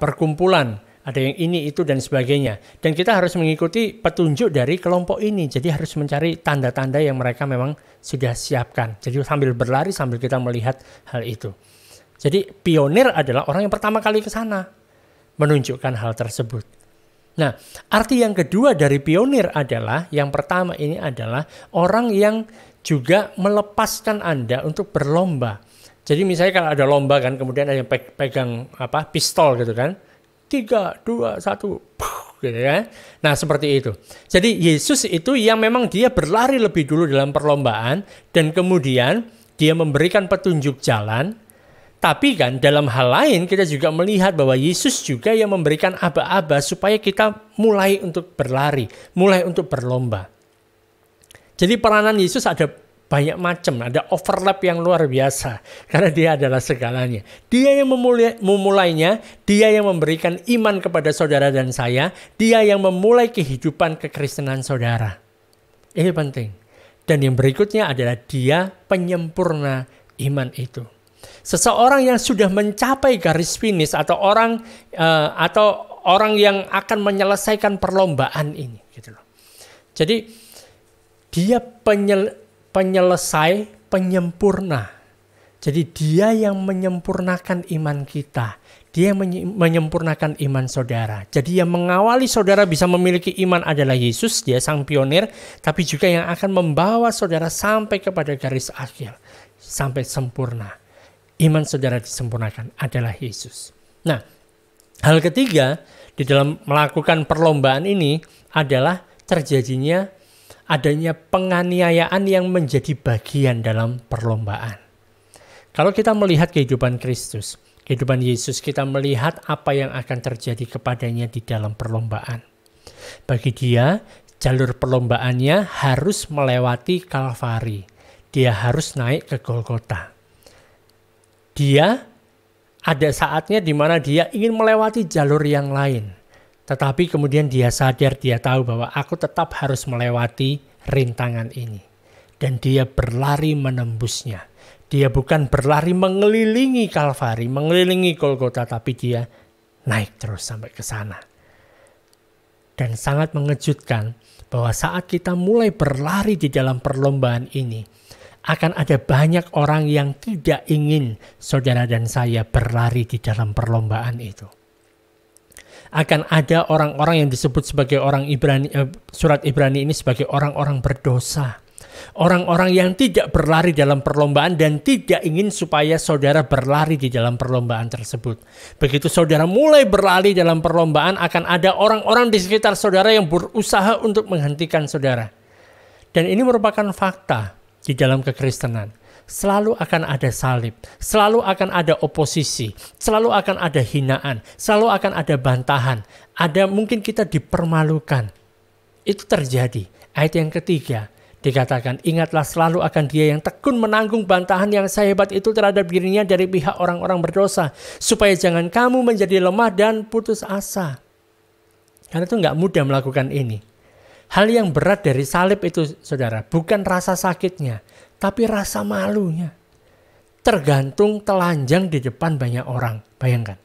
perkumpulan, ada yang ini itu dan sebagainya. Dan kita harus mengikuti petunjuk dari kelompok ini. Jadi harus mencari tanda-tanda yang mereka memang sudah siapkan. Jadi sambil berlari sambil kita melihat hal itu. Jadi pionir adalah orang yang pertama kali ke sana menunjukkan hal tersebut. Nah, arti yang kedua dari pionir adalah yang pertama ini adalah orang yang juga melepaskan Anda untuk berlomba. Jadi misalnya kalau ada lomba kan, kemudian ada yang pegang pistol gitu kan. 3, 2, 1 gitu kan. Nah, seperti itu. Jadi Yesus itu yang memang dia berlari lebih dulu dalam perlombaan dan kemudian dia memberikan petunjuk jalan. Tapi kan dalam hal lain kita juga melihat bahwa Yesus juga yang memberikan aba-aba supaya kita mulai untuk berlari, mulai untuk berlomba. Jadi peranan Yesus ada banyak macam, ada overlap yang luar biasa. Karena dia adalah segalanya. Dia yang memulainya, dia yang memberikan iman kepada saudara dan saya, dia yang memulai kehidupan kekristenan saudara. Ini penting. Dan yang berikutnya adalah dia penyempurna iman itu. Seseorang yang sudah mencapai garis finish atau orang yang akan menyelesaikan perlombaan ini gitu loh. Jadi dia penyelesai, penyempurna. Jadi dia yang menyempurnakan iman kita. Dia menyempurnakan iman saudara. Jadi yang mengawali saudara bisa memiliki iman adalah Yesus, dia sang pionir, tapi juga yang akan membawa saudara sampai kepada garis akhir, sampai sempurna. Iman saudara disempurnakan adalah Yesus. Nah, hal ketiga di dalam melakukan perlombaan ini adalah terjadinya adanya penganiayaan yang menjadi bagian dalam perlombaan. Kalau kita melihat kehidupan Kristus, kehidupan Yesus, kita melihat apa yang akan terjadi kepadanya di dalam perlombaan. Bagi dia, jalur perlombaannya harus melewati Kalvari. Dia harus naik ke Golgota. Dia ada saatnya di mana dia ingin melewati jalur yang lain. Tetapi kemudian dia sadar, dia tahu bahwa aku tetap harus melewati rintangan ini. Dan dia berlari menembusnya. Dia bukan berlari mengelilingi Kalvari, mengelilingi Golgota, tapi dia naik terus sampai ke sana. Dan sangat mengejutkan bahwa saat kita mulai berlari di dalam perlombaan ini, akan ada banyak orang yang tidak ingin saudara dan saya berlari di dalam perlombaan itu. Akan ada orang-orang yang disebut sebagai orang Ibrani, surat Ibrani ini sebagai orang-orang berdosa. Orang-orang yang tidak berlari dalam perlombaan dan tidak ingin supaya saudara berlari di dalam perlombaan tersebut. Begitu saudara mulai berlari dalam perlombaan, akan ada orang-orang di sekitar saudara yang berusaha untuk menghentikan saudara. Dan ini merupakan fakta di dalam kekristenan. selalu akan ada salib, selalu akan ada oposisi, selalu akan ada hinaan, selalu akan ada bantahan, ada mungkin kita dipermalukan. Itu terjadi. Ayat yang ketiga dikatakan, ingatlah selalu akan Dia yang tekun menanggung bantahan yang sehebat itu terhadap dirinya dari pihak orang-orang berdosa, supaya jangan kamu menjadi lemah dan putus asa. Karena itu nggak mudah melakukan ini. Hal yang berat dari salib itu, saudara, bukan rasa sakitnya, tapi rasa malunya. Tergantung telanjang di depan banyak orang. Bayangkan.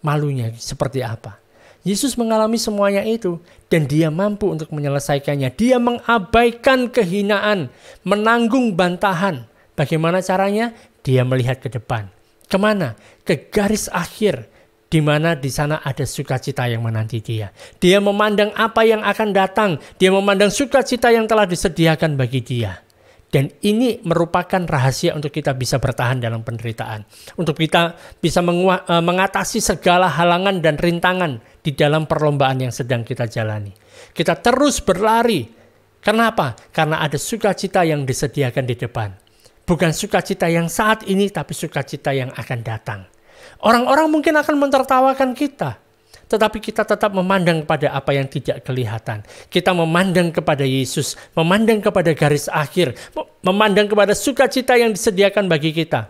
Malunya seperti apa. Yesus mengalami semuanya itu dan Dia mampu untuk menyelesaikannya. Dia mengabaikan kehinaan, menanggung bantahan. Bagaimana caranya? Dia melihat ke depan. Kemana? Ke garis akhir, di mana di sana ada sukacita yang menanti Dia. Dia memandang apa yang akan datang. Dia memandang sukacita yang telah disediakan bagi Dia. Dan ini merupakan rahasia untuk kita bisa bertahan dalam penderitaan. Untuk kita bisa mengatasi segala halangan dan rintangan di dalam perlombaan yang sedang kita jalani. Kita terus berlari. Karena apa? Karena ada sukacita yang disediakan di depan. Bukan sukacita yang saat ini, tapi sukacita yang akan datang. Orang-orang mungkin akan mentertawakan kita, tetapi kita tetap memandang kepada apa yang tidak kelihatan. Kita memandang kepada Yesus, memandang kepada garis akhir, memandang kepada sukacita yang disediakan bagi kita,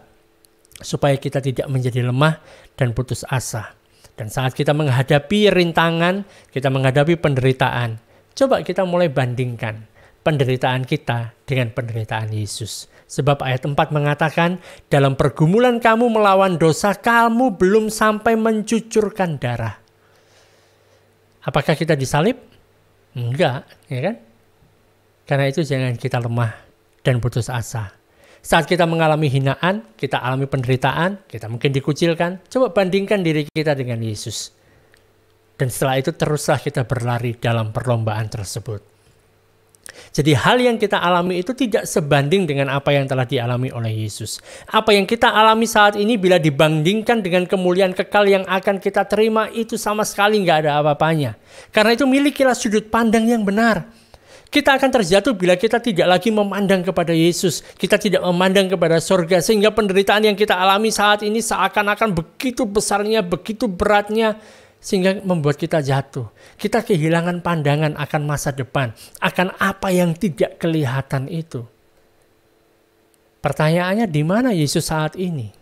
supaya kita tidak menjadi lemah dan putus asa. Dan saat kita menghadapi rintangan, kita menghadapi penderitaan, coba kita mulai bandingkan penderitaan kita dengan penderitaan Yesus. Sebab ayat 4 mengatakan, dalam pergumulan kamu melawan dosa, kamu belum sampai mencucurkan darah. Apakah kita disalib? Enggak, ya kan? Karena itu jangan kita lemah dan putus asa. Saat kita mengalami hinaan, kita alami penderitaan, kita mungkin dikucilkan, coba bandingkan diri kita dengan Yesus. Dan setelah itu teruslah kita berlari dalam perlombaan tersebut. Jadi hal yang kita alami itu tidak sebanding dengan apa yang telah dialami oleh Yesus. Apa yang kita alami saat ini bila dibandingkan dengan kemuliaan kekal yang akan kita terima, itu sama sekali nggak ada apa-apanya. Karena itu milikilah sudut pandang yang benar. Kita akan terjatuh bila kita tidak lagi memandang kepada Yesus. Kita tidak memandang kepada sorga. Sehingga penderitaan yang kita alami saat ini seakan-akan begitu besarnya, begitu beratnya, sehingga membuat kita jatuh. Kita kehilangan pandangan akan masa depan, akan apa yang tidak kelihatan itu. Pertanyaannya, di mana Yesus saat ini?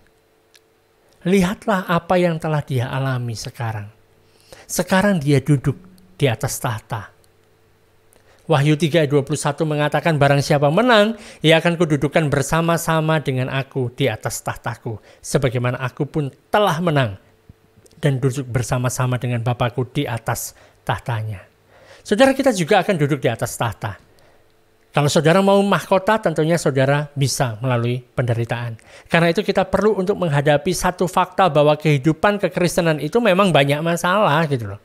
Lihatlah apa yang telah Dia alami sekarang. Sekarang Dia duduk di atas tahta. Wahyu 3 ayat 21 mengatakan, barang siapa menang, ia akan kududukan bersama-sama dengan aku di atas tahtaku, sebagaimana aku pun telah menang dan duduk bersama-sama dengan Bapakku di atas tahtanya. Saudara, kita juga akan duduk di atas tahta. Kalau saudara mau mahkota, tentunya saudara bisa melalui penderitaan. Karena itu kita perlu untuk menghadapi satu fakta bahwa kehidupan kekristenan itu memang banyak masalah gitu loh.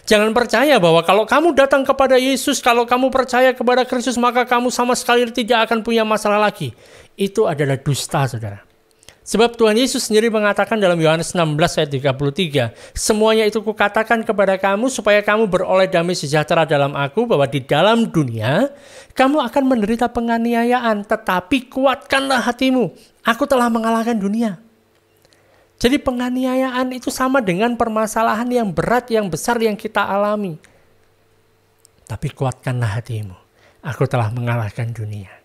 Jangan percaya bahwa kalau kamu datang kepada Yesus, kalau kamu percaya kepada Kristus, maka kamu sama sekali tidak akan punya masalah lagi. Itu adalah dusta, saudara. Sebab Tuhan Yesus sendiri mengatakan dalam Yohanes 16 ayat 33, semuanya itu kukatakan kepada kamu supaya kamu beroleh damai sejahtera dalam aku, bahwa di dalam dunia kamu akan menderita penganiayaan, tetapi kuatkanlah hatimu, aku telah mengalahkan dunia. Jadi penganiayaan itu sama dengan permasalahan yang berat, yang besar yang kita alami. Tapi kuatkanlah hatimu, aku telah mengalahkan dunia.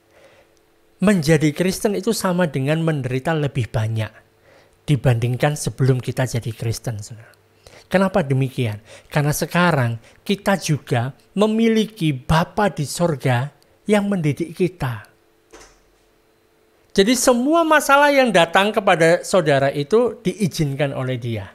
Menjadi Kristen itu sama dengan menderita lebih banyak dibandingkan sebelum kita jadi Kristen. Kenapa demikian? Karena sekarang kita juga memiliki Bapa di sorga yang mendidik kita. Jadi semua masalah yang datang kepada saudara itu diizinkan oleh Dia.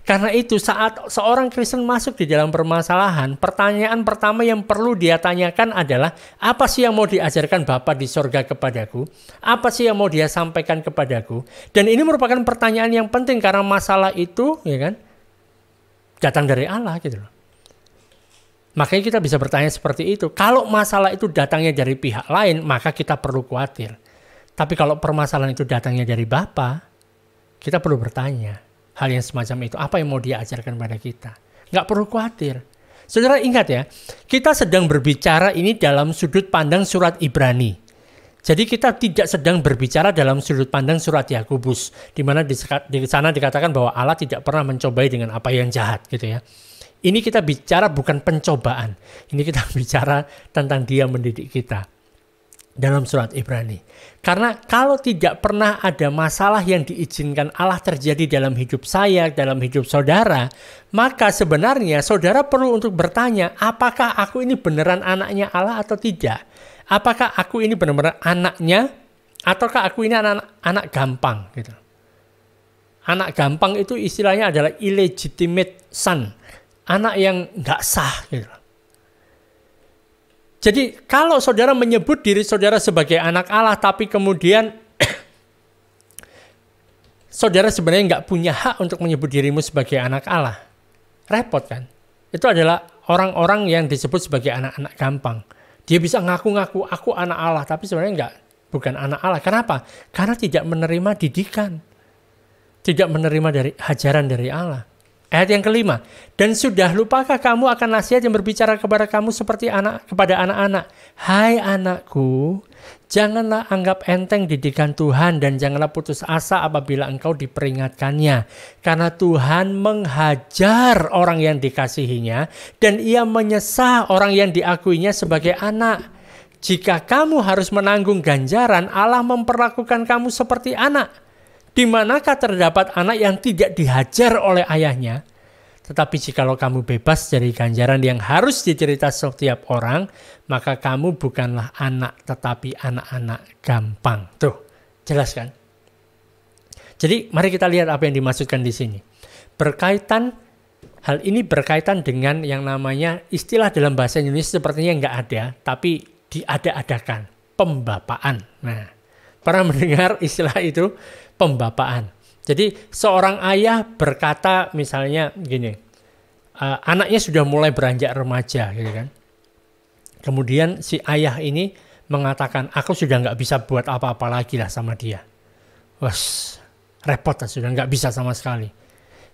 Karena itu saat seorang Kristen masuk di dalam permasalahan, pertanyaan pertama yang perlu dia tanyakan adalah, apa sih yang mau diajarkan Bapa di sorga kepadaku? Apa sih yang mau Dia sampaikan kepadaku? Dan ini merupakan pertanyaan yang penting karena masalah itu, ya kan, datang dari Allah gitu loh. Makanya kita bisa bertanya seperti itu. Kalau masalah itu datangnya dari pihak lain, maka kita perlu khawatir. Tapi kalau permasalahan itu datangnya dari Bapa, kita perlu bertanya. Hal yang semacam itu, apa yang mau Dia ajarkan pada kita? Nggak perlu khawatir. Saudara ingat ya, kita sedang berbicara ini dalam sudut pandang surat Ibrani. Jadi kita tidak sedang berbicara dalam sudut pandang surat Yakobus, di mana di sana dikatakan bahwa Allah tidak pernah mencobai dengan apa yang jahat, gitu ya. Ini kita bicara bukan pencobaan, ini kita bicara tentang Dia mendidik kita dalam surat Ibrani. Karena kalau tidak pernah ada masalah yang diizinkan Allah terjadi dalam hidup saya, dalam hidup saudara, maka sebenarnya saudara perlu untuk bertanya, apakah aku ini beneran anaknya Allah atau tidak? Apakah aku ini benar-benar anaknya, ataukah aku ini anak gampang? Gitu. Anak gampang itu istilahnya adalah illegitimate son, anak yang nggak sah. Gitu. Jadi kalau saudara menyebut diri saudara sebagai anak Allah, tapi kemudian saudara sebenarnya nggak punya hak untuk menyebut dirimu sebagai anak Allah, repot kan? Itu adalah orang-orang yang disebut sebagai anak-anak gampang. Dia bisa ngaku-ngaku, aku anak Allah, tapi sebenarnya bukan anak Allah. Kenapa? Karena tidak menerima didikan. Tidak menerima dari ajaran dari Allah. Ayat yang kelima, dan sudah lupakah kamu akan nasihat yang berbicara kepada kamu seperti kepada anak-anak? Hai anakku, janganlah anggap enteng didikan Tuhan dan janganlah putus asa apabila engkau diperingatkannya. Karena Tuhan menghajar orang yang dikasihinya dan ia menyesah orang yang diakuinya sebagai anak. Jika kamu harus menanggung ganjaran, Allah memperlakukan kamu seperti anak. Di manakah terdapat anak yang tidak dihajar oleh ayahnya? Tetapi jikalau kamu bebas dari ganjaran yang harus dicerita setiap orang, maka kamu bukanlah anak, tetapi anak-anak gampang. Tuh, jelas kan? Jadi mari kita lihat apa yang dimaksudkan di sini. Hal ini berkaitan dengan yang namanya istilah dalam bahasa Indonesia sepertinya nggak ada, tapi diada-adakan, pembapaan. Nah, pernah mendengar istilah itu? Pembapaan. Jadi seorang ayah berkata misalnya gini, anaknya sudah mulai beranjak remaja, gitu kan. Kemudian si ayah ini mengatakan, aku sudah nggak bisa buat apa-apa lagi lah sama dia. Wes, repot lah, sudah nggak bisa sama sekali.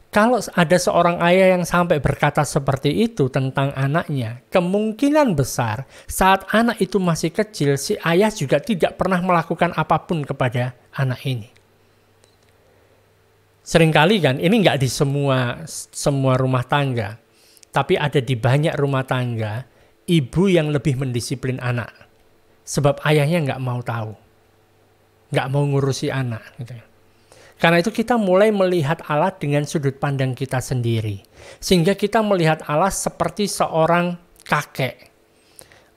Kalau ada seorang ayah yang sampai berkata seperti itu tentang anaknya, kemungkinan besar saat anak itu masih kecil, si ayah juga tidak pernah melakukan apapun kepada anak ini. Seringkali kan, ini nggak di semua rumah tangga, tapi ada di banyak rumah tangga, ibu yang lebih mendisiplin anak. Sebab ayahnya nggak mau tahu, nggak mau ngurusi anak. Gitu. Karena itu kita mulai melihat Allah dengan sudut pandang kita sendiri. Sehingga kita melihat Allah seperti seorang kakek.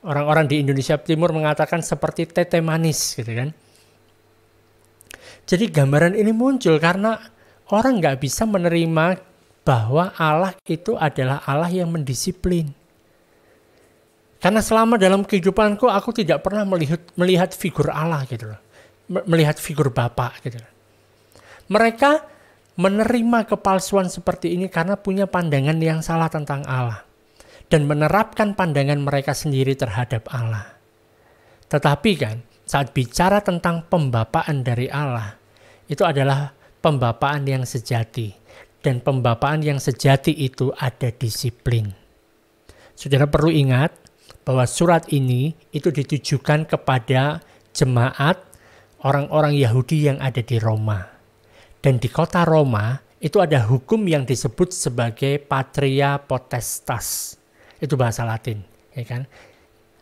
Orang-orang di Indonesia Timur mengatakan seperti tete manis, gitu kan. Jadi gambaran ini muncul karena orang nggak bisa menerima bahwa Allah itu adalah Allah yang mendisiplin. Karena selama dalam kehidupanku aku tidak pernah melihat figur Allah gitu loh. Melihat figur Bapa gitu loh. Mereka menerima kepalsuan seperti ini karena punya pandangan yang salah tentang Allah. Dan menerapkan pandangan mereka sendiri terhadap Allah. Tetapi kan saat bicara tentang pembapaan dari Allah, itu adalah pembapaan yang sejati. Dan pembapaan yang sejati itu ada disiplin. Saudara perlu ingat bahwa surat ini itu ditujukan kepada jemaat orang-orang Yahudi yang ada di Roma. Dan di kota Roma itu ada hukum yang disebut sebagai patria potestas. Itu bahasa Latin, ya kan?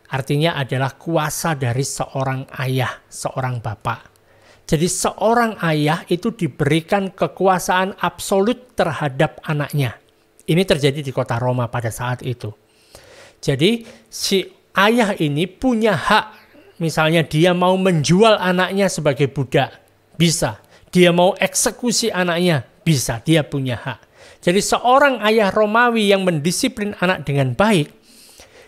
Artinya adalah kuasa dari seorang ayah, seorang bapak. Jadi seorang ayah itu diberikan kekuasaan absolut terhadap anaknya. Ini terjadi di kota Roma pada saat itu. Jadi si ayah ini punya hak, misalnya dia mau menjual anaknya sebagai budak, bisa. Dia mau eksekusi anaknya, bisa. Dia punya hak. Jadi seorang ayah Romawi yang mendisiplin anak dengan baik,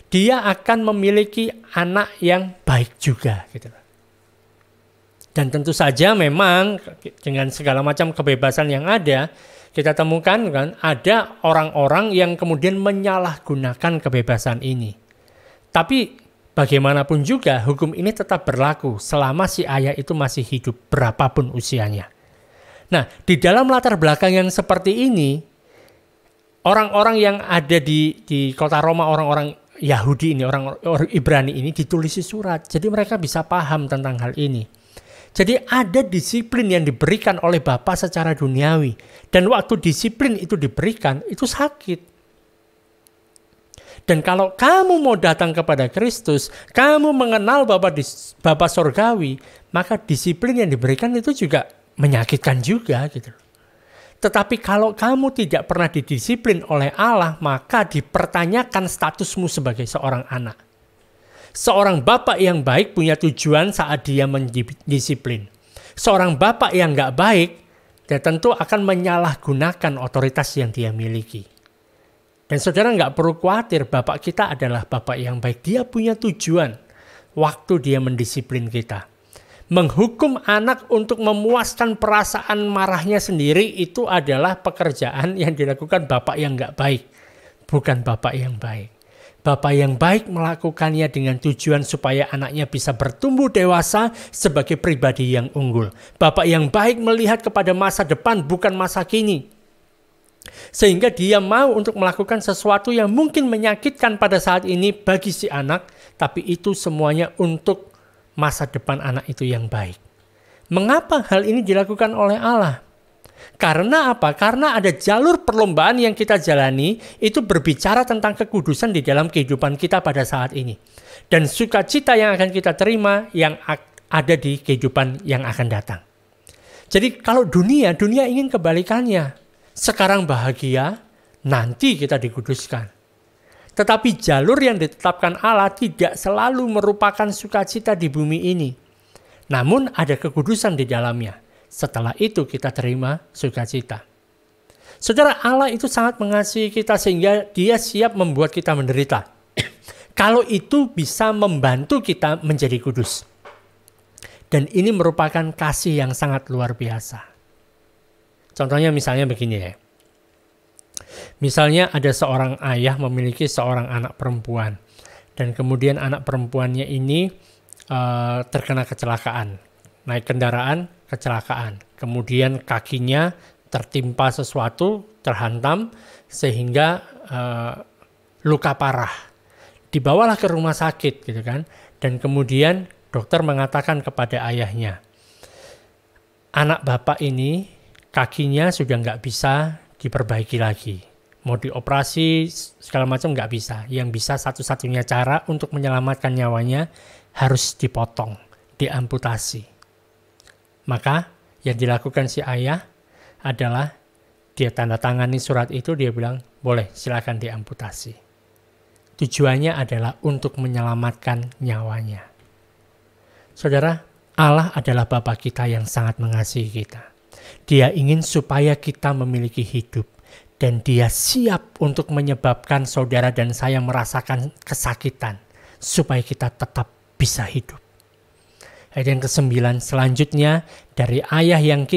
dia akan memiliki anak yang baik juga, gitu. Dan tentu saja memang dengan segala macam kebebasan yang ada, kita temukan kan ada orang-orang yang kemudian menyalahgunakan kebebasan ini. Tapi bagaimanapun juga hukum ini tetap berlaku selama si ayah itu masih hidup berapapun usianya. Nah, di dalam latar belakang yang seperti ini, orang-orang yang ada di kota Roma, orang-orang Yahudi ini, orang Ibrani ini ditulisi surat. Jadi mereka bisa paham tentang hal ini. Jadi ada disiplin yang diberikan oleh Bapa secara duniawi. Dan waktu disiplin itu diberikan, itu sakit. Dan kalau kamu mau datang kepada Kristus, kamu mengenal Bapa Sorgawi, maka disiplin yang diberikan itu juga menyakitkan juga gitu. Tetapi kalau kamu tidak pernah didisiplin oleh Allah, maka dipertanyakan statusmu sebagai seorang anak. Seorang bapak yang baik punya tujuan saat dia mendisiplin. Seorang bapak yang nggak baik, dia tentu akan menyalahgunakan otoritas yang dia miliki. Dan saudara nggak perlu khawatir, bapak kita adalah bapak yang baik. Dia punya tujuan waktu dia mendisiplin kita. Menghukum anak untuk memuaskan perasaan marahnya sendiri itu adalah pekerjaan yang dilakukan bapak yang nggak baik. Bukan bapak yang baik. Bapak yang baik melakukannya dengan tujuan supaya anaknya bisa bertumbuh dewasa sebagai pribadi yang unggul. Bapak yang baik melihat kepada masa depan bukan masa kini. Sehingga dia mau untuk melakukan sesuatu yang mungkin menyakitkan pada saat ini bagi si anak, tapi itu semuanya untuk masa depan anak itu yang baik. Mengapa hal ini dilakukan oleh Allah? Karena apa? Karena ada jalur perlombaan yang kita jalani itu berbicara tentang kekudusan di dalam kehidupan kita pada saat ini. Dan sukacita yang akan kita terima yang ada di kehidupan yang akan datang. Jadi kalau dunia ingin kebalikannya. Sekarang bahagia, nanti kita dikuduskan. Tetapi jalur yang ditetapkan Allah tidak selalu merupakan sukacita di bumi ini. Namun ada kekudusan di dalamnya. Setelah itu kita terima sukacita. Saudara, Allah itu sangat mengasihi kita sehingga dia siap membuat kita menderita. Kalau itu bisa membantu kita menjadi kudus. Dan ini merupakan kasih yang sangat luar biasa. Contohnya misalnya begini ya. Misalnya ada seorang ayah memiliki seorang anak perempuan. Dan kemudian anak perempuannya ini terkena kecelakaan. Naik kendaraan, kecelakaan. Kemudian kakinya tertimpa sesuatu, terhantam, sehingga luka parah. Dibawalah ke rumah sakit gitu kan. Dan kemudian dokter mengatakan kepada ayahnya, anak bapak ini kakinya sudah nggak bisa diperbaiki lagi. Mau dioperasi segala macam nggak bisa. Yang bisa satu-satunya cara untuk menyelamatkan nyawanya harus dipotong, diamputasi. Maka yang dilakukan si ayah adalah dia tanda tangani surat itu, dia bilang boleh silakan diamputasi. Tujuannya adalah untuk menyelamatkan nyawanya. Saudara, Allah adalah Bapa kita yang sangat mengasihi kita. Dia ingin supaya kita memiliki hidup. Dan dia siap untuk menyebabkan saudara dan saya merasakan kesakitan. Supaya kita tetap bisa hidup. Ayat yang ke-9 selanjutnya. Dari ayah yang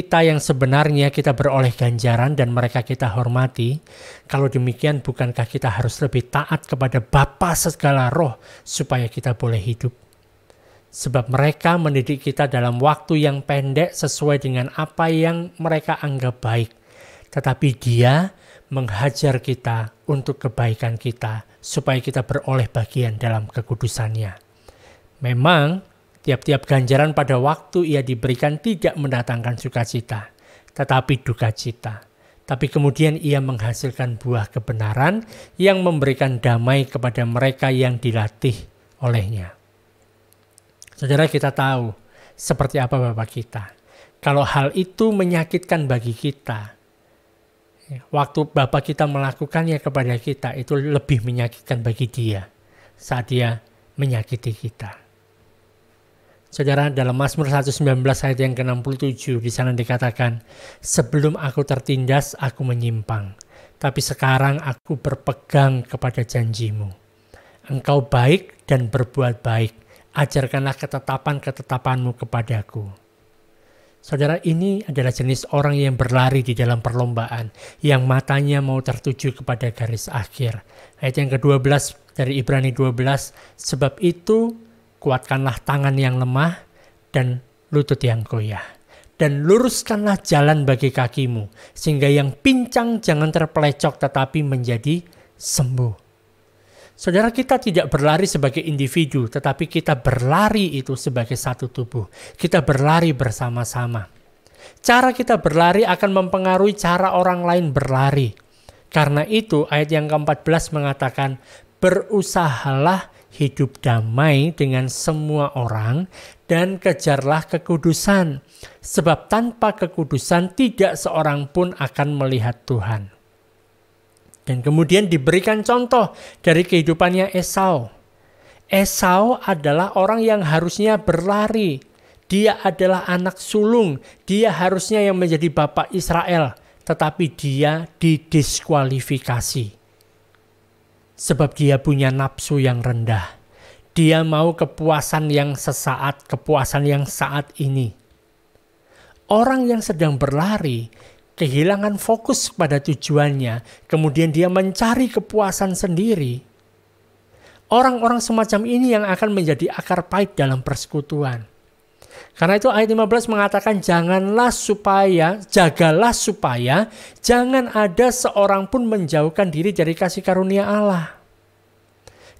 sebenarnya kita beroleh ganjaran dan mereka kita hormati. Kalau demikian bukankah kita harus lebih taat kepada Bapa segala roh. Supaya kita boleh hidup. Sebab mereka mendidik kita dalam waktu yang pendek sesuai dengan apa yang mereka anggap baik. Tetapi dia menghajar kita untuk kebaikan kita supaya kita beroleh bagian dalam kekudusannya. Memang tiap-tiap ganjaran pada waktu ia diberikan tidak mendatangkan sukacita, tetapi duka cita. Tapi kemudian ia menghasilkan buah kebenaran yang memberikan damai kepada mereka yang dilatih olehnya. Saudara, kita tahu seperti apa Bapak kita. Kalau hal itu menyakitkan bagi kita, waktu Bapak kita melakukannya kepada kita, itu lebih menyakitkan bagi dia saat dia menyakiti kita. Saudara, dalam Mazmur 119 ayat yang ke-67 di sana dikatakan, sebelum aku tertindas aku menyimpang, tapi sekarang aku berpegang kepada janjimu. Engkau baik dan berbuat baik. Ajarkanlah ketetapan-ketetapanmu kepadaku. Saudara, ini adalah jenis orang yang berlari di dalam perlombaan, yang matanya mau tertuju kepada garis akhir. Ayat yang ke-12 dari Ibrani 12, sebab itu kuatkanlah tangan yang lemah dan lutut yang goyah. Dan luruskanlah jalan bagi kakimu, sehingga yang pincang jangan terpelecok tetapi menjadi sembuh. Saudara, kita tidak berlari sebagai individu, tetapi kita berlari itu sebagai satu tubuh. Kita berlari bersama-sama. Cara kita berlari akan mempengaruhi cara orang lain berlari. Karena itu ayat yang ke-14 mengatakan, berusahalah hidup damai dengan semua orang dan kejarlah kekudusan. Sebab tanpa kekudusan tidak seorang pun akan melihat Tuhan. Dan kemudian diberikan contoh dari kehidupannya Esau. Esau adalah orang yang harusnya berlari. Dia adalah anak sulung. Dia harusnya yang menjadi bapak Israel. Tetapi dia didiskualifikasi. Sebab dia punya nafsu yang rendah. Dia mau kepuasan yang sesaat, kepuasan yang saat ini. Orang yang sedang berlari kehilangan fokus pada tujuannya, kemudian dia mencari kepuasan sendiri. Orang-orang semacam ini yang akan menjadi akar pahit dalam persekutuan. Karena itu ayat 15 mengatakan jagalah supaya jangan ada seorang pun menjauhkan diri dari kasih karunia Allah.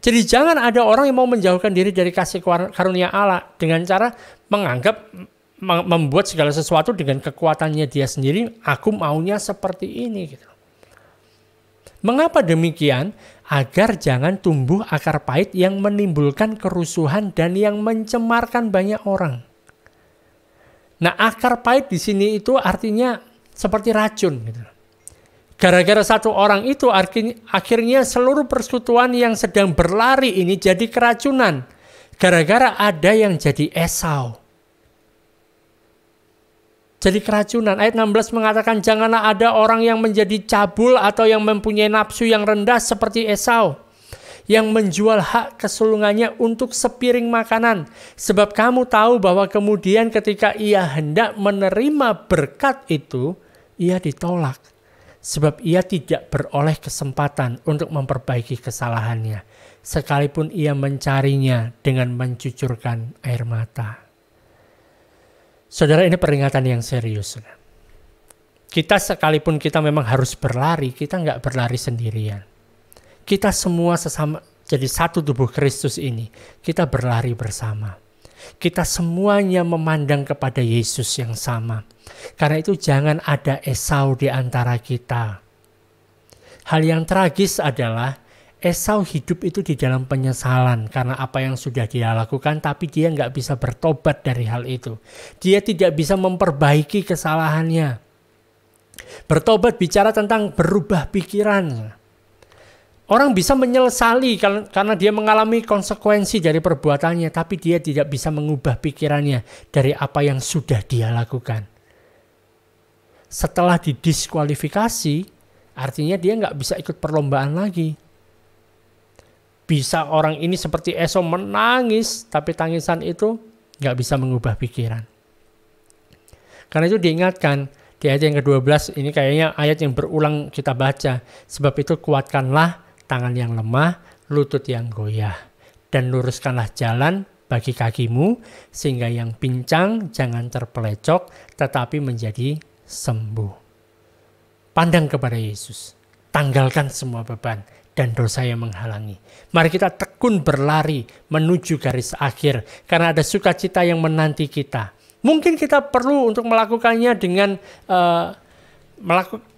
Jadi jangan ada orang yang mau menjauhkan diri dari kasih karunia Allah dengan cara membuat segala sesuatu dengan kekuatannya dia sendiri. Aku maunya seperti ini gitu. Mengapa demikian? Agar jangan tumbuh akar pahit yang menimbulkan kerusuhan dan yang mencemarkan banyak orang. Nah, akar pahit di sini itu artinya seperti racun gitu. Gara-gara satu orang itu akhirnya seluruh persekutuan yang sedang berlari ini jadi keracunan. Gara-gara ada yang jadi Esau. Jadi keracunan. Ayat 16 mengatakan janganlah ada orang yang menjadi cabul atau yang mempunyai nafsu yang rendah seperti Esau. Yang menjual hak kesulungannya untuk sepiring makanan. Sebab kamu tahu bahwa kemudian ketika ia hendak menerima berkat itu, ia ditolak. Sebab ia tidak beroleh kesempatan untuk memperbaiki kesalahannya. Sekalipun ia mencarinya dengan mencucurkan air mata. Saudara, ini peringatan yang serius. Kita sekalipun kita memang harus berlari, kita nggak berlari sendirian. Kita semua sesama jadi satu tubuh Kristus ini. Kita berlari bersama. Kita semuanya memandang kepada Yesus yang sama. Karena itu jangan ada Esau di antara kita. Hal yang tragis adalah Esau hidup itu di dalam penyesalan karena apa yang sudah dia lakukan, tapi dia nggak bisa bertobat dari hal itu. Dia tidak bisa memperbaiki kesalahannya. Bertobat bicara tentang berubah pikiran. Orang bisa menyesali karena dia mengalami konsekuensi dari perbuatannya, tapi dia tidak bisa mengubah pikirannya dari apa yang sudah dia lakukan. Setelah didiskualifikasi, artinya dia nggak bisa ikut perlombaan lagi. Bisa orang ini seperti Esau menangis, tapi tangisan itu nggak bisa mengubah pikiran. Karena itu diingatkan di ayat yang ke-12, ini kayaknya ayat yang berulang kita baca. Sebab itu kuatkanlah tangan yang lemah, lutut yang goyah. Dan luruskanlah jalan bagi kakimu, sehingga yang pincang jangan terpelecok, tetapi menjadi sembuh. Pandang kepada Yesus, tanggalkan semua beban dan dosa yang menghalangi. Mari kita tekun berlari menuju garis akhir, karena ada sukacita yang menanti kita. Mungkin kita perlu untuk melakukannya dengan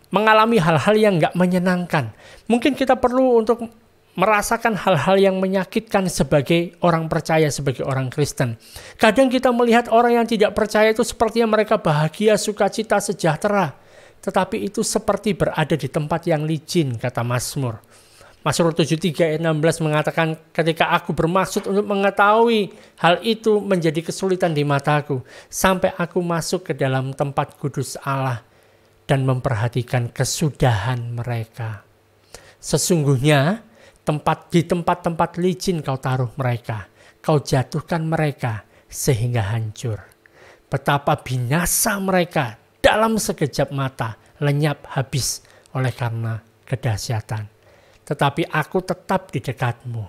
mengalami hal-hal yang gak menyenangkan. Mungkin kita perlu untuk merasakan hal-hal yang menyakitkan sebagai orang percaya, sebagai orang Kristen. Kadang kita melihat orang yang tidak percaya itu sepertinya mereka bahagia, sukacita, sejahtera. Tetapi itu seperti berada di tempat yang licin, kata Mazmur. Mazmur 73 ayat 16 mengatakan, ketika aku bermaksud untuk mengetahui hal itu menjadi kesulitan di mataku, sampai aku masuk ke dalam tempat kudus Allah dan memperhatikan kesudahan mereka. Sesungguhnya di tempat-tempat licin kau taruh mereka, kau jatuhkan mereka sehingga hancur. Betapa binasa mereka dalam sekejap mata, lenyap habis oleh karena kedahsyatan. Tetapi aku tetap di dekatmu.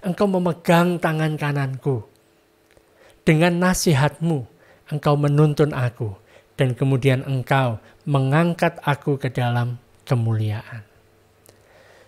Engkau memegang tangan kananku. Dengan nasihatmu, engkau menuntun aku. Dan kemudian engkau mengangkat aku ke dalam kemuliaan.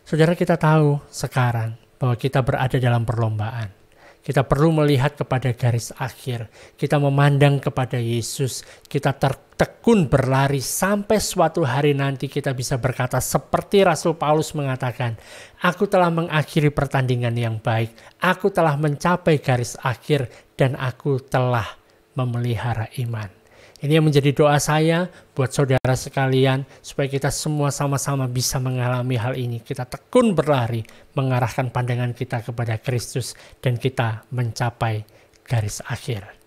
Saudara, kita tahu sekarang bahwa kita berada dalam perlombaan. Kita perlu melihat kepada garis akhir. Kita memandang kepada Yesus. Kita tertekun berlari sampai suatu hari nanti kita bisa berkata seperti Rasul Paulus mengatakan, aku telah mengakhiri pertandingan yang baik. Aku telah mencapai garis akhir dan aku telah memelihara iman. Ini yang menjadi doa saya buat saudara sekalian, supaya kita semua sama-sama bisa mengalami hal ini. Kita tekun berlari, mengarahkan pandangan kita kepada Kristus, dan kita mencapai garis akhir.